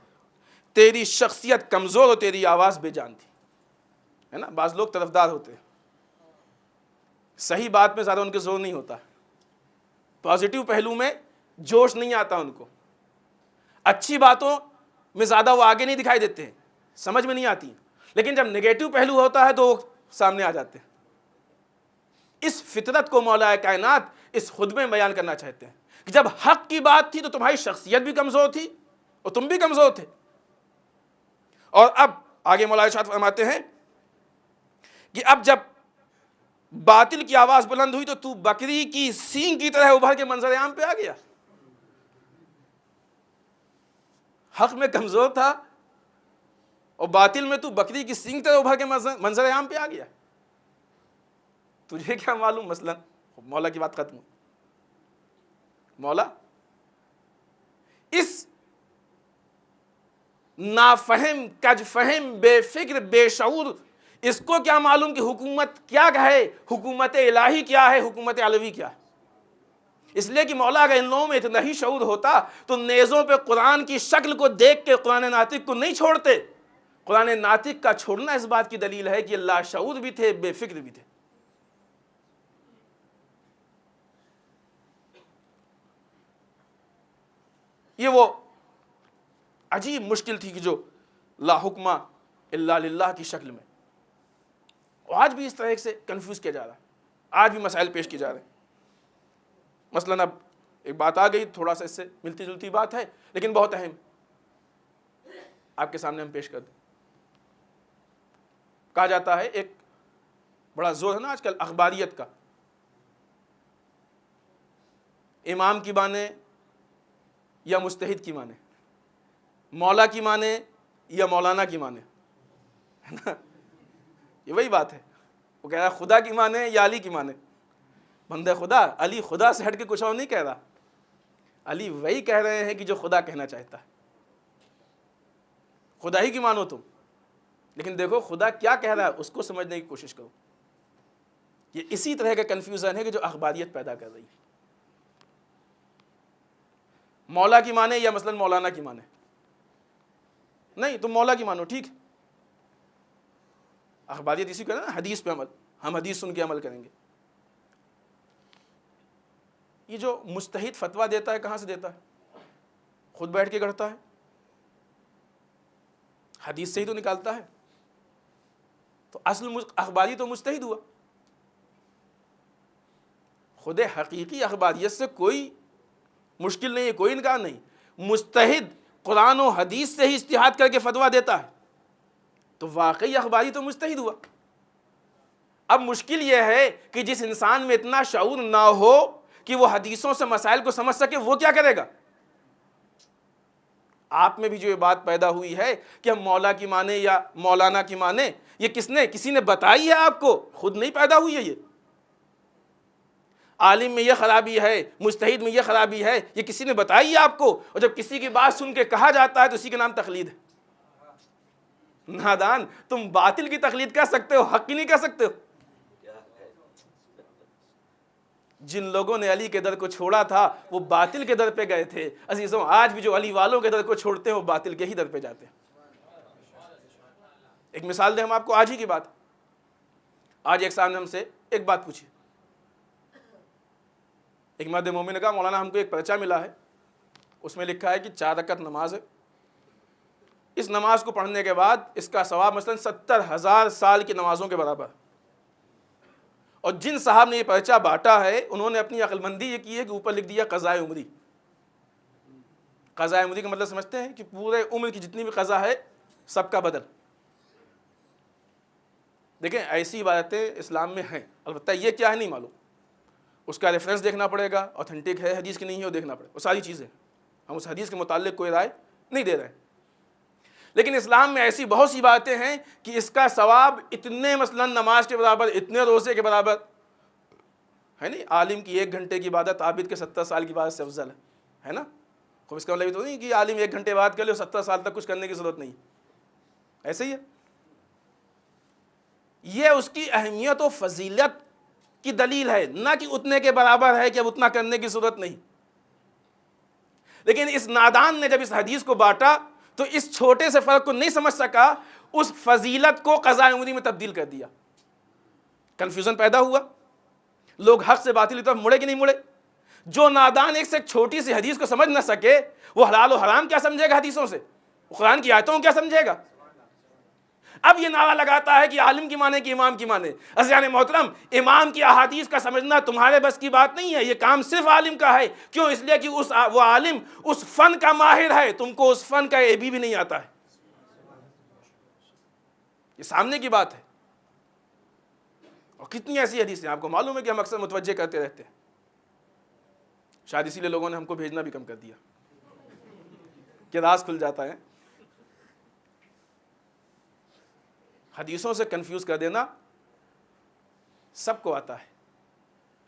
تیری شخصیت کمزور اور تیری آواز بے جان تھی، ہے نا؟ بعض لوگ طرفدار ہوتے ہیں، صحیح بات میں زیادہ ان کے زور نہیں ہوتا، پازیٹیو پہلو میں جوش نہیں آتا ان کو، اچھی باتوں میں زیادہ وہ آگے نہیں دکھائی دیتے ہیں، سمجھ میں نہیں آتی، لیکن جب نگیٹو پہلو ہوتا ہے تو وہ سامنے آ جاتے ہیں۔ اس فطرت کو مولا کائنات اس خطبے میں بیان کرنا چاہتے ہیں کہ جب حق کی بات تھی تو تمہاری شخصیت بھی کمزور تھی اور تم بھی کمزور تھے، اور اب آگے مولا ارشاد فرماتے ہیں کہ اب جب باطل کی آواز بلند ہوئی تو بکری کی سینگ کی طرح ابھر کے منظر عام پہ آ گیا۔ حق میں کمزور تھا اور باطل میں بکری کی سینگ طرح ابھر کے منظر عام پہ آ گیا۔ تجھے کیا معلوم؟ مثلا مولا کی بات ختم ہو، مولا اس نافہم، کج فہم، بے فکر، بے شعور، اس کو کیا معلوم کہ حکومت کیا ہے، حکومت الہی کیا ہے، حکومت علوی کیا ہے؟ اس لیے کہ مولا اگر ان لوگوں میں اتنا ہی شعور ہوتا تو نیزوں پہ قرآن کی شکل کو دیکھ کے قرآن ناطق کو نہیں چھوڑتے۔ قرآن ناطق کا چھوڑنا اس بات کی دلیل ہے کہ اللہ شعور بھی تھے، بے فکر بھی تھے۔ یہ وہ عجیب مشکل تھی کہ جو لا حکم الا للہ کی شکل میں، آج بھی اس طرح سے کنفیوز کیا جا رہا ہے، آج بھی مسائل پیش کیے جا رہے ہیں۔ مثلا اب ایک بات آ گئی، تھوڑا سا اس سے ملتی جلتی بات ہے لیکن بہت اہم، آپ کے سامنے ہم پیش کر دیں۔ کہا جاتا ہے، ایک بڑا زور ہے نا آج کل اخباریت کا، امام کی بانیں یا مجتہد کی مانے، مولا کی مانے یا مولانا کی مانے، ہے نا؟ یہ وہی بات ہے. وہ کہہ رہا ہے خدا کی مانے یا علی کی مانے. بندہ خدا، علی خدا سے ہٹ کے کچھ اور نہیں کہہ رہا. علی وہی کہہ رہے ہیں کہ جو خدا کہنا چاہتا ہے. خدا ہی کی مانو تم، لیکن دیکھو خدا کیا کہہ رہا ہے اس کو سمجھنے کی کوشش کرو. یہ اسی طرح کا کنفیوژن ہے کہ جو اخباریت پیدا کر رہی ہے. مولا کی مانے یا مثلا مولانا کی مانے. نہیں تم مولا کی مانو، ٹھیک. اخباریت اسی کو نا حدیث پہ عمل، ہم حدیث سن کے عمل کریں گے. یہ جو مجتہد فتویٰ دیتا ہے کہاں سے دیتا ہے؟ خود بیٹھ کے کرتا ہے، حدیث سے ہی تو نکالتا ہے. تو اصل اخباری تو مجتہد ہوا. خود حقیقی اخباریت سے کوئی مشکل نہیں ہے، کوئی انکار نہیں. مجتہد قرآن و حدیث سے ہی اجتہاد کر کے فتویٰ دیتا ہے تو واقعی اخباری تو مجتہد ہوا. اب مشکل یہ ہے کہ جس انسان میں اتنا شعور نہ ہو کہ وہ حدیثوں سے مسائل کو سمجھ سکے، وہ کیا کرے گا؟ آپ میں بھی جو یہ بات پیدا ہوئی ہے کہ ہم مولا کی مانے یا مولانا کی مانے، یہ کسی نے بتائی ہے آپ کو؟ خود نہیں پیدا ہوئی ہے. یہ عالم میں یہ خرابی ہے، مجتہد میں یہ خرابی ہے، یہ کسی نے بتائی ہے آپ کو؟ اور جب کسی کی بات سن کے کہا جاتا ہے تو اسی کے نام تقلید ہے. نادان، تم باطل کی تقلید کر سکتے ہو، حق کی نہیں کر سکتے ہو. جن لوگوں نے علی کے در کو چھوڑا تھا وہ باطل کے در پہ گئے تھے. عزیزوں، آج بھی جو علی والوں کے در کو چھوڑتے ہیں وہ باطل کے ہی در پہ جاتے ہیں. ایک مثال دیں ہم آپ کو آج ہی کی بات. آج ایک صاحب نے ہم سے ایک بات پوچھی. ایک مرد مومن نے کہا مولانا ہم کو ایک پرچہ ملا ہے، اس میں لکھا ہے کہ 4 رکعت نماز ہے، اس نماز کو پڑھنے کے بعد اس کا ثواب مثلا 70,000 سال کی نمازوں کے برابر. اور جن صاحب نے یہ پرچہ بانٹا ہے انہوں نے اپنی عقل مندی یہ کی ہے کہ اوپر لکھ دیا قضاء عمری. قضاء عمری کا مطلب سمجھتے ہیں کہ پورے عمر کی جتنی بھی قضا ہے سب کا بدل. دیکھیں ایسی باتیں اسلام میں ہیں، البتہ یہ کیا ہے نہیں معلوم، اس کا ریفرنس دیکھنا پڑے گا، اوتھینٹک ہے حدیث کی نہیں ہے وہ دیکھنا پڑے گا. وہ ساری چیزیں ہم اس حدیث کے متعلق کوئی رائے نہیں دے رہے ہیں. لیکن اسلام میں ایسی بہت سی باتیں ہیں کہ اس کا ثواب اتنے مثلا نماز کے برابر، اتنے روزے کے برابر ہے. نہیں عالم کی 1 گھنٹے کی عبادت عابد کے 70 سال کی عبادت سے افضل ہے نا. خوب اس کا مطلب یہ تو نہیں کہ عالم 1 گھنٹے بات کر لے 70 سال تک کچھ کرنے کی ضرورت نہیں. ایسے ہی ہے. یہ اس کی اہمیت و فضیلت کی دلیل ہے، نہ کہ اتنے کے برابر ہے کہ اب اتنا کرنے کی ضرورت نہیں. لیکن اس نادان نے جب اس حدیث کو بانٹا تو اس چھوٹے سے فرق کو نہیں سمجھ سکا، اس فضیلت کو قضاء عمری میں تبدیل کر دیا. کنفیوژن پیدا ہوا، لوگ حق سے باطل کی طرف مڑے کہ نہیں مڑے. جو نادان ایک سے ایک چھوٹی سی حدیث کو سمجھ نہ سکے وہ حلال و حرام کیا سمجھے گا حدیثوں سے؟ قرآن کی آیتوں کیا سمجھے گا؟ اب یہ نعرہ لگاتا ہے کہ عالم کی مانے کہ امام کی مانے. عزیزان محترم، امام کی احادیث کا سمجھنا تمہارے بس کی بات نہیں ہے، یہ کام صرف عالم کا ہے. کیوں؟ اس لیے کہ وہ عالم اس فن کا ماہر ہے، تم کو اس فن کا اے بی بھی نہیں آتا ہے. یہ سامنے کی بات ہے. اور کتنی ایسی حدیثیں آپ کو معلوم ہے کہ ہم اکثر متوجہ کرتے رہتے ہیں. شاید اسی لیے لوگوں نے ہم کو بھیجنا بھی کم کر دیا کہ راز کھل جاتا ہے. حدیثوں سے کنفیوز کر دینا سب کو آتا ہے،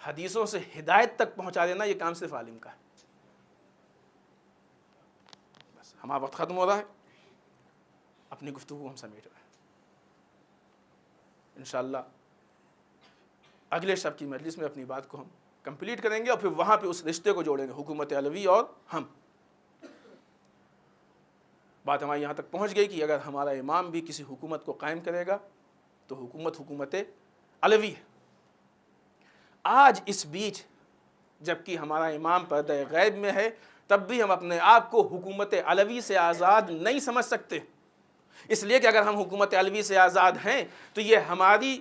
حدیثوں سے ہدایت تک پہنچا دینا یہ کام صرف عالم کا ہے. بس ہمارا وقت ختم ہو رہا ہے، اپنی گفتگو ہم سمیٹ رہے ہیں. انشاءاللہ اگلے شب کی مجلس میں اپنی بات کو ہم کمپلیٹ کریں گے اور پھر وہاں پہ اس رشتے کو جوڑیں گے، حکومت علوی اور ہم. بات ہماری یہاں تک پہنچ گئی کہ اگر ہمارا امام بھی کسی حکومت کو قائم کرے گا تو حکومت علوی ہے. آج اس بیچ جبکہ ہمارا امام پردہ غیب میں ہے تب بھی ہم اپنے آپ کو حکومت علوی سے آزاد نہیں سمجھ سکتے، اس لیے کہ اگر ہم حکومت علوی سے آزاد ہیں تو یہ ہماری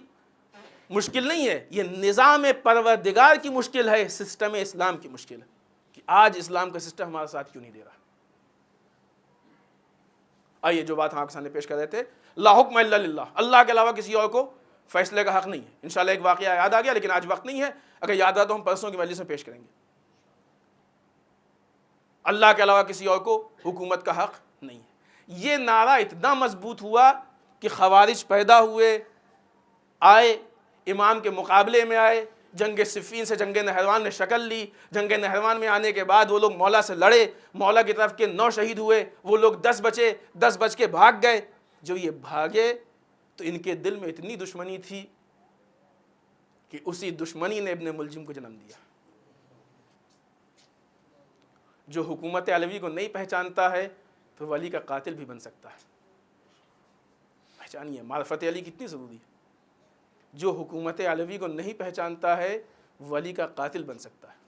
مشکل نہیں ہے، یہ نظام پروردگار کی مشکل ہے، سسٹم اسلام کی مشکل ہے کہ آج اسلام کا سسٹم ہمارے ساتھ کیوں نہیں دے رہا. آئیے جو بات ہم آپ کے سامنے پیش کر رہے تھے، لا حکم الا للہ، اللہ کے علاوہ کسی اور کو فیصلے کا حق نہیں ہے. انشاءاللہ ایک واقعہ یاد آ گیا لیکن آج وقت نہیں ہے، اگر یاد آ تو ہم پرسوں کی مجلس میں پیش کریں گے. اللہ کے علاوہ کسی اور کو حکومت کا حق نہیں ہے۔ یہ نعرہ اتنا مضبوط ہوا کہ خوارج پیدا ہوئے، آئے، امام کے مقابلے میں آئے، جنگ صفین سے جنگ نہروان نے شکل لی۔ جنگ نہروان میں آنے کے بعد وہ لوگ مولا سے لڑے، مولا کی طرف کے 9 شہید ہوئے، وہ لوگ 10 بچے، 10 بچ کے بھاگ گئے۔ جو یہ بھاگے تو ان کے دل میں اتنی دشمنی تھی کہ اسی دشمنی نے ابن ملجم کو جنم دیا۔ جو حکومت علوی کو نہیں پہچانتا ہے تو ولی کا قاتل بھی بن سکتا ہے۔ پہچانیے معرفت علی کتنی ضروری ہے۔ جو حکومت علوی کو نہیں پہچانتا ہے ولی کا قاتل بن سکتا ہے۔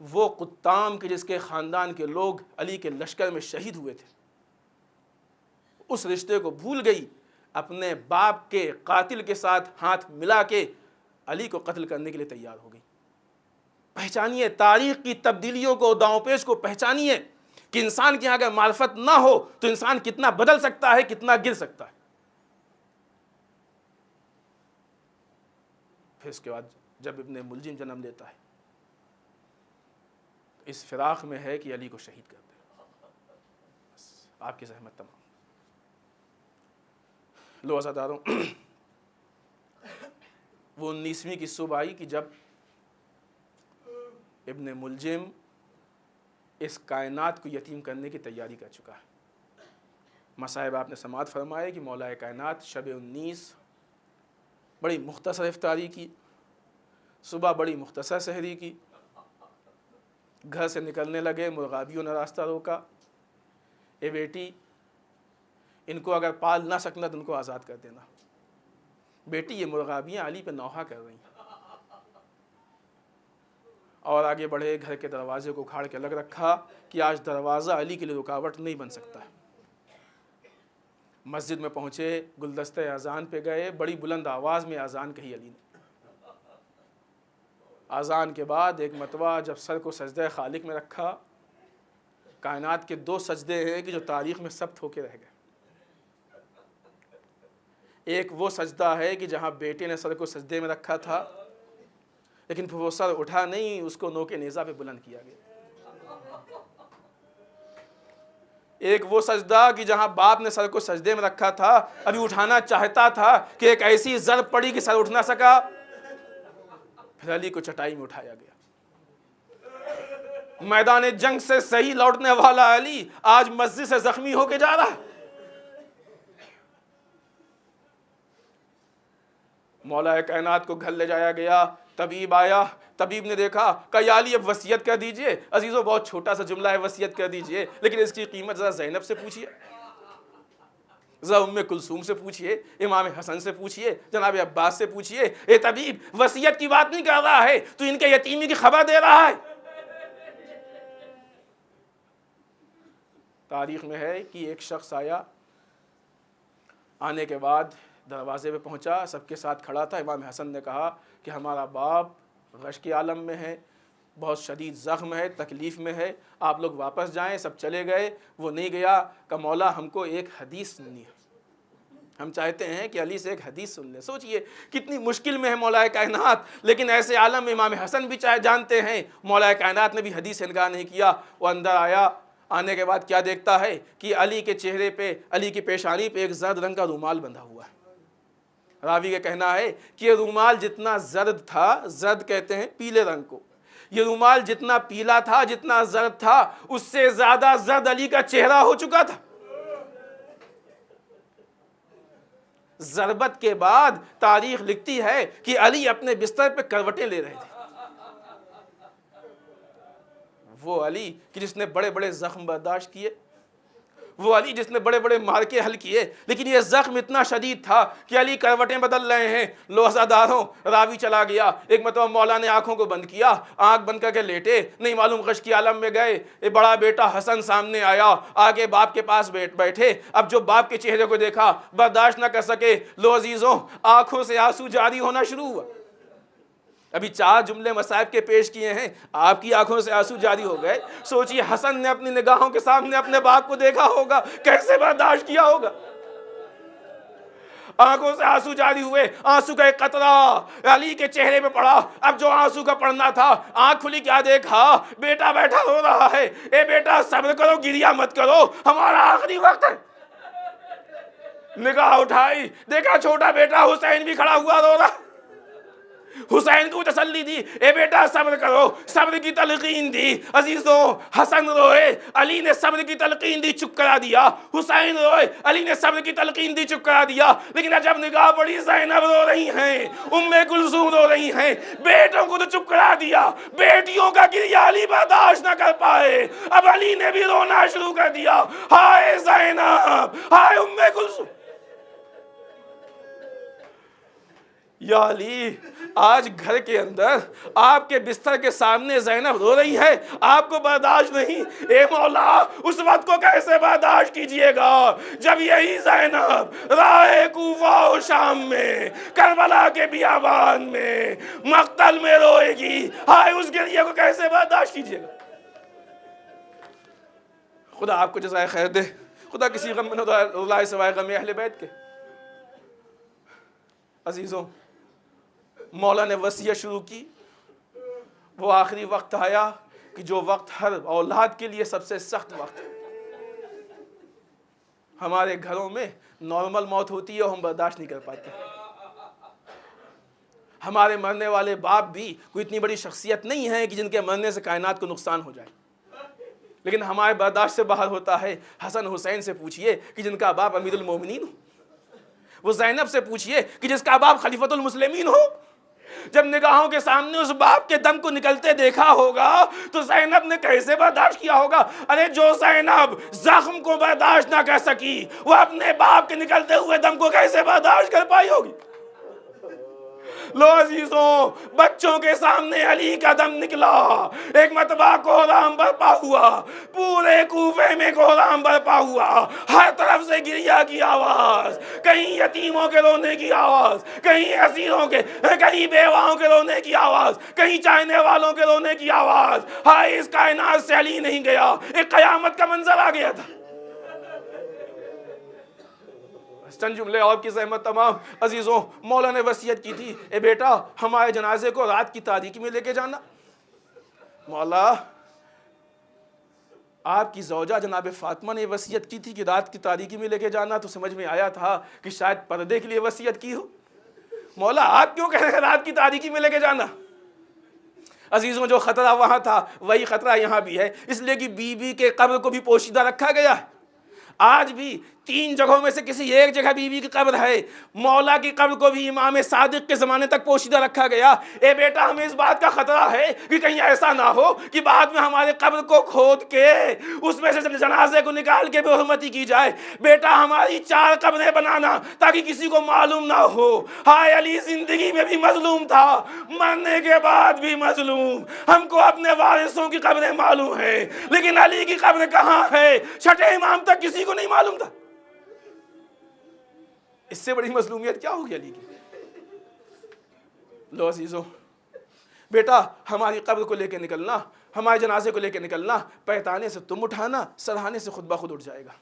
وہ قطام کے جس کے خاندان کے لوگ علی کے لشکر میں شہید ہوئے تھے، اس رشتے کو بھول گئی، اپنے باپ کے قاتل کے ساتھ ہاتھ ملا کے علی کو قتل کرنے کے لیے تیار ہو گئی۔ پہچانیے تاریخ کی تبدیلیوں کو، داؤں پیش کو پہچانیے کہ انسان کے یہاں اگر معرفت نہ ہو تو انسان کتنا بدل سکتا ہے، کتنا گر سکتا ہے۔ پھر اس کے بعد جب ابن ملجم جنم لیتا ہے، اس فراق میں ہے کہ علی کو شہید کر دے، بس آپ کی زحمت تمام۔ لو عزاداروں، وہ 19ویں کی صبح آئی کہ جب ابن ملجم اس کائنات کو یتیم کرنے کی تیاری کر چکا ہے۔ مصائب آپ نے سماعت فرمائے کہ مولا کائنات شب 19 بڑی مختصر افطاری کی، صبح بڑی مختصر سحری کی، گھر سے نکلنے لگے، مرغابیوں نے راستہ روکا، اے بیٹی ان کو اگر پال نہ سکنا تو ان کو آزاد کر دینا، بیٹی یہ مرغابیاں علی پہ نوحہ کر رہی ہیں۔ اور آگے بڑھے، گھر کے دروازے کو کھاڑ کے الگ رکھا کہ آج دروازہ علی کے لیے رکاوٹ نہیں بن سکتا ہے۔ مسجد میں پہنچے، گلدستہ اذان پہ گئے، بڑی بلند آواز میں اذان کہی علی نے۔ اذان کے بعد ایک مرتبہ جب سر کو سجدہ خالق میں رکھا، کائنات کے 2 سجدے ہیں کہ جو تاریخ میں ثبت ہو کے رہ گئے۔ ایک وہ سجدہ ہے کہ جہاں بیٹے نے سر کو سجدے میں رکھا تھا، لیکن پھر وہ سر اٹھا نہیں، اس کو نوک نیزہ پہ بلند کیا گیا۔ ایک وہ سجدہ کہ جہاں باپ نے سر کو سجدے میں رکھا تھا، ابھی اٹھانا چاہتا تھا کہ ایک ایسی ضرب پڑی کہ سر اٹھ نہ سکا، پھر علی کو چٹائی میں اٹھایا گیا۔ میدان جنگ سے صحیح لوٹنے والا علی آج مسجد سے زخمی ہو کے جا رہا ہے۔ مولا کائنات کو گھر لے جایا گیا، طبیب آیا، طبیب نے دیکھا، کہا یا علی اب وصیت کر دیجئے۔ عزیزو بہت چھوٹا سا جملہ ہے وصیت کر دیجئے، لیکن اس کی قیمت ذرا زینب سے پوچھئے، ذرا ام کلثوم سے پوچھئے، امام حسن سے پوچھئے، جناب عباس سے پوچھئے۔ اے طبیب وصیت کی بات نہیں کر رہا ہے، تو ان کے یتیمی کی خبر دے رہا ہے۔ تاریخ میں ہے کہ ایک شخص آیا، آنے کے بعد دروازے پہ پہنچا، سب کے ساتھ کھڑا تھا۔ امام حسن نے کہا کہ ہمارا باپ غش کے عالم میں ہے، بہت شدید زخم ہے، تکلیف میں ہے، آپ لوگ واپس جائیں۔ سب چلے گئے، وہ نہیں گیا۔ کہ مولا ہم کو ایک حدیث سننی ہے، ہم چاہتے ہیں کہ علی سے ایک حدیث سن لیں۔ سوچئے کتنی مشکل میں ہے مولا کائنات، لیکن ایسے عالم میں امام حسن بھی جانتے ہیں، مولا کائنات نے بھی حدیث سے انکار نہیں کیا۔ وہ اندر آیا، آنے کے بعد کیا دیکھتا ہے کہ علی کے چہرے پہ، علی کی پیشانی پہ ایک زرد رنگ کا رومال بندھا ہوا ہے۔ راوی کا کہنا ہے کہ یہ رومال جتنا زرد تھا، زرد کہتے ہیں پیلے رنگ کو، یہ رومال جتنا پیلا تھا، جتنا زرد تھا، اس سے زیادہ زرد علی کا چہرہ ہو چکا تھا۔ ضربت کے بعد تاریخ لکھتی ہے کہ علی اپنے بستر پہ کروٹیں لے رہے تھے۔ وہ علی کہ جس نے بڑے بڑے زخم برداشت کیے، وہ علی جس نے بڑے بڑے مارکے حل کیے، لیکن یہ زخم اتنا شدید تھا کہ علی کروٹیں بدل رہے ہیں۔ لو عزاداروں، راوی چلا گیا، ایک مرتبہ مولا نے آنکھوں کو بند کیا، آنکھ بند کر کے لیٹے، نہیں معلوم غش کی عالم میں گئے۔ ایک بڑا بیٹا حسن سامنے آیا، آگے باپ کے پاس بیٹھے۔ اب جو باپ کے چہرے کو دیکھا برداشت نہ کر سکے، لو عزیزوں آنکھوں سے آنسو جاری ہونا شروع ہوا۔ ابھی 4 جملے مصائب کے پیش کیے ہیں، آپ کی آنکھوں سے آنسو جاری ہو گئے۔ سوچئے حسن نے اپنی نگاہوں کے سامنے اپنے باپ کو دیکھا ہوگا، کیسے برداشت کیا ہوگا۔ آنکھوں سے آنسو جاری ہوئے، آنسو کا ایک قطرہ علی کے چہرے پہ پڑا۔ اب جو آنسو کا پڑنا تھا، آنکھ کھلی، کیا دیکھا؟ بیٹا بیٹھا رو رہا ہے۔ اے بیٹا صبر کرو، گریہ مت کرو، ہمارا آخری وقت ہے۔ نگاہ اٹھائی، دیکھا چھوٹا بیٹا حسین بھی کھڑا ہوا رو رہا۔ حسین کو تسلی دی، اے بیٹا صبر کرو، صبر کی تلقین دی۔ عزیزوں، حسن روئے، علی نے صبر کی تلقین دی، چپ کرا دیا۔ حسین روئے، علی نے صبر کی تلقین دی، چپ کرا دیا۔ لیکن جب نگاہ پڑی، زینب رو رہی ہیں، ام کلثوم رو رہی ہیں، بیٹوں کو تو چپ کرا دیا، بیٹیوں کا گریہ علی برداشت نہ کر پائے۔ اب علی نے بھی رونا شروع کر دیا، ہائے زینب، ہائے ام کلثوم۔ یا علی، آج گھر کے اندر آپ کے بستر کے سامنے زینب رو رہی ہے، آپ کو برداشت نہیں۔ اے مولا، اس وقت کو کیسے برداشت کیجئے گا جب یہی زینب راہ کوفہ و شام میں، کربلا کے بیابان میں، مقتل میں روئے گی؟ ہائے، اس گریہ کو کیسے برداشت کیجئے گا؟ خدا آپ کو جزائے خیر دے، خدا کسی غم میں نہ رلائے سوائے غم اہل بیت کے۔ عزیزوں، مولا نے وصیت شروع کی۔ وہ آخری وقت آیا کہ جو وقت ہر اولاد کے لیے سب سے سخت وقت ہے۔ ہمارے گھروں میں نارمل موت ہوتی ہے اور ہم برداشت نہیں کر پاتے۔ ہمارے مرنے والے باپ بھی کوئی اتنی بڑی شخصیت نہیں ہے کہ جن کے مرنے سے کائنات کو نقصان ہو جائے، لیکن ہمارے برداشت سے باہر ہوتا ہے۔ حسن حسین سے پوچھئے کہ جن کا باپ امیر المومنین ہو، وہ زینب سے پوچھئے کہ جس کا باپ خلیفۃ المسلمین ہو۔ جب نگاہوں کے سامنے اس باپ کے دم کو نکلتے دیکھا ہوگا تو زینب نے کیسے برداشت کیا ہوگا؟ ارے جو زینب زخم کو برداشت نہ کر سکی، وہ اپنے باپ کے نکلتے ہوئے دم کو کیسے برداشت کر پائی ہوگی؟ لو عزیزوں، بچوں کے سامنے علی کا دم نکلا، ایک مرتبہ کوہرام برپا ہوا، پورے کوفے میں کوہرام برپا ہوا، ہر طرف سے گریہ کی آواز، کہیں یتیموں کے رونے کی آواز، کہیں اسیروں کے، کہیں بیواؤں کے رونے کی آواز، کہیں چاہنے والوں کے رونے کی آواز۔ ہائے، اس کائنات سے علی نہیں گیا، ایک قیامت کا منظر آ گیا تھا۔ چند جملے اور کی زحمت تمام۔ عزیزوں، مولا نے وصیت کی تھی، اے بیٹا ہمارے جنازے کو رات کی تاریکی میں لے کے جانا۔ مولا، آپ کی زوجہ جناب فاطمہ نے وصیت کی تھی کہ رات کی تاریکی میں لے کے جانا، تو سمجھ میں آیا تھا کہ شاید پردے کے لیے وصیت کی ہو۔ مولا، آپ کیوں کہہ رہے ہیں رات کی تاریکی میں لے کے جانا؟ عزیزوں، جو خطرہ وہاں تھا وہی خطرہ یہاں بھی ہے، اس لیے کہ بی بی کے قبر کو بھی پوشیدہ رکھا گیا ہے۔ آج بھی 3 جگہوں میں سے کسی ایک جگہ بی بی کی قبر ہے۔ مولا کی قبر کو بھی امام صادق کے زمانے تک پوشیدہ رکھا گیا۔ اے بیٹا، ہمیں اس بات کا خطرہ ہے کہ کہیں ایسا نہ ہو کہ بعد میں ہمارے قبر کو کھود کے اس میں سے جنازے کو نکال کے بے حرمتی کی جائے۔ بیٹا، ہماری 4 قبریں بنانا تاکہ کسی کو معلوم نہ ہو۔ ہائے، علی زندگی میں بھی مظلوم تھا، مرنے کے بعد بھی مظلوم۔ ہم کو اپنے وارثوں کی قبریں معلوم ہیں، لیکن علی کی قبر کہاں ہے، چھٹے امام تک کسی کو نہیں معلوم تھا۔ اس سے بڑی مظلومیت کیا ہوگی علی کی؟ لو عزیزوں، بیٹا ہماری قبر کو لے کے نکلنا، ہمارے جنازے کو لے کے نکلنا، پہتانے سے تم اٹھانا، سرہانے سے خود بخود اٹھ جائے گا۔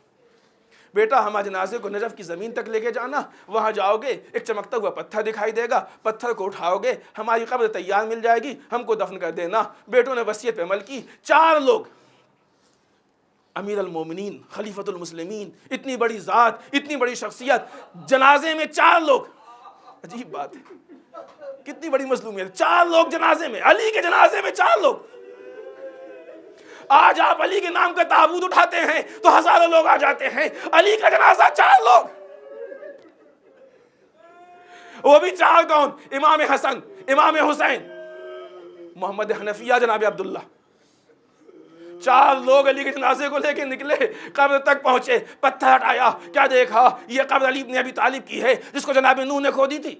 بیٹا ہمارے جنازے کو نجف کی زمین تک لے کے جانا، وہاں جاؤ گے ایک چمکتا ہوا پتھر دکھائی دے گا، پتھر کو اٹھاؤ گے، ہماری قبر تیار مل جائے گی، ہم کو دفن کر دینا۔ بیٹوں نے وصیت پہ عمل کی۔ 4 لوگ، امیر المومنین، خلیفۃ المسلمین، اتنی بڑی ذات، اتنی بڑی شخصیت، جنازے میں 4 لوگ۔ عجیب بات ہے، کتنی بڑی مظلومیت، 4 لوگ جنازے میں، علی کے جنازے میں 4 لوگ۔ آج آپ علی کے نام کا تابوت اٹھاتے ہیں تو ہزاروں لوگ آ جاتے ہیں، علی کا جنازہ 4 لوگ، وہ بھی 4 کون؟ امام حسن، امام حسین، محمد حنفیہ جناب عبداللہ۔ 4 لوگ علی کے جنازے کو لے کے نکلے، قبر تک پہنچے، پتھر ہٹایا، کیا دیکھا؟ یہ قبر علی بن ابی طالب کی ہے جس کو جناب نوح نے کھودی تھی۔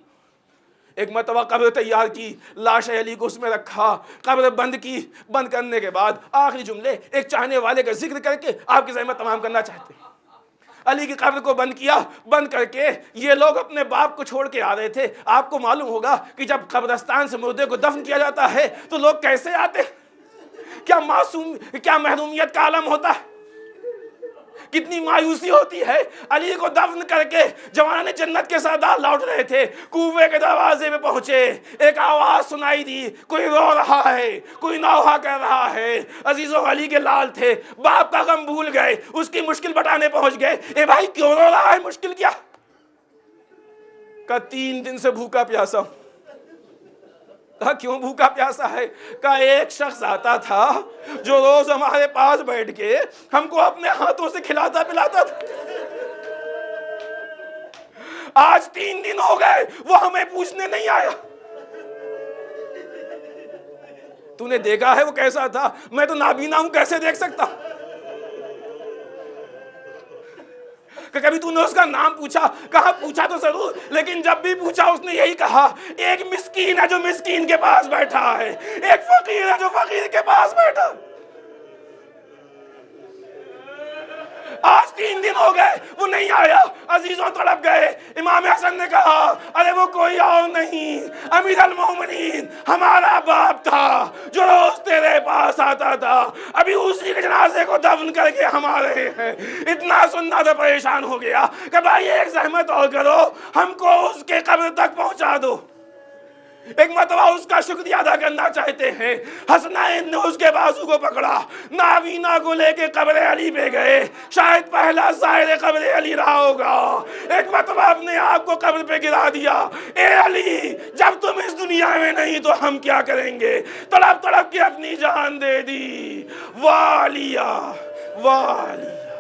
ایک مرتبہ قبر تیار کی، لاش علی کو اس میں رکھا، قبر بند کی۔ بند کرنے کے بعد آخری جملے ایک چاہنے والے کا ذکر کر کے آپ کی زحمت تمام کرنا چاہتے ہیں۔ علی کی قبر کو بند کیا، بند کر کے یہ لوگ اپنے باپ کو چھوڑ کے آ رہے تھے۔ آپ کو معلوم ہوگا کہ جب قبرستان سے مردے کو دفن کیا جاتا ہے تو لوگ کیسے آتے ہیں، کیا معصوم، کیا محرومیت کا عالم ہوتا ہے۔ کتنی مایوسی ہوتی ہے. علی کو دفن کر کے جوانان جنت کے سردار لوٹ رہے تھے, کوفے کے دروازے پہ پہنچے, ایک آواز سنائی دی, کوئی رو رہا ہے, کوئی نوحہ کر رہا ہے. عزیزو علی کے لال تھے, باپ کا غم بھول گئے, اس کی مشکل بتانے پہنچ گئے. اے بھائی کیوں رو رہا ہے, مشکل کیا؟ کہا 3 دن سے بھوکا پیاسا ہوں. کہا کیوں بھوکا پیاسا ہے؟ کہا ایک شخص آتا تھا جو روز ہمارے پاس بیٹھ کے ہم کو اپنے ہاتھوں سے کھلاتا پلاتا تھا. آج 3 دن ہو گئے وہ ہمیں پوچھنے نہیں آیا. تو نے دیکھا ہے وہ کیسا تھا؟ میں تو نابینا ہوں, کیسے دیکھ سکتا ہوں؟ کہ کبھی تو نے اس کا نام پوچھا؟ کہا پوچھا تو ضرور, لیکن جب بھی پوچھا اس نے یہی کہا, ایک مسکین ہے جو مسکین کے پاس بیٹھا ہے, ایک فقیر ہے جو فقیر کے پاس بیٹھا. آج 3 دن ہو گئے وہ نہیں آیا. عزیزوں تڑپ گئے. امام حسن نے کہا ارے وہ کوئی اور نہیں, امیر المومنین ہمارا باپ تھا جو روز تیرے پاس آتا تھا, ابھی اسی کے جنازے کو دفن کر کے ہم آ رہے ہیں. اتنا سننا تو پریشان ہو گیا کہ بھائی ایک زحمت اور کرو, ہم کو اس کے قبر تک پہنچا دو. ایک مرتبہ اس کا شکریہ ادا کرنا چاہتے ہیں. حسنین نے اس کے بازو کو پکڑا, نابینا کو لے کے قبر علی پہ گئے. شاید پہلا زائر قبر علی رہا ہوگا. ایک مرتبہ اپنے آپ کو قبر پہ گرا دیا, اے علی جب تم اس دنیا میں نہیں تو ہم کیا کریں گے. تڑپ تڑپ کے اپنی جان دے دی. والیا والیا.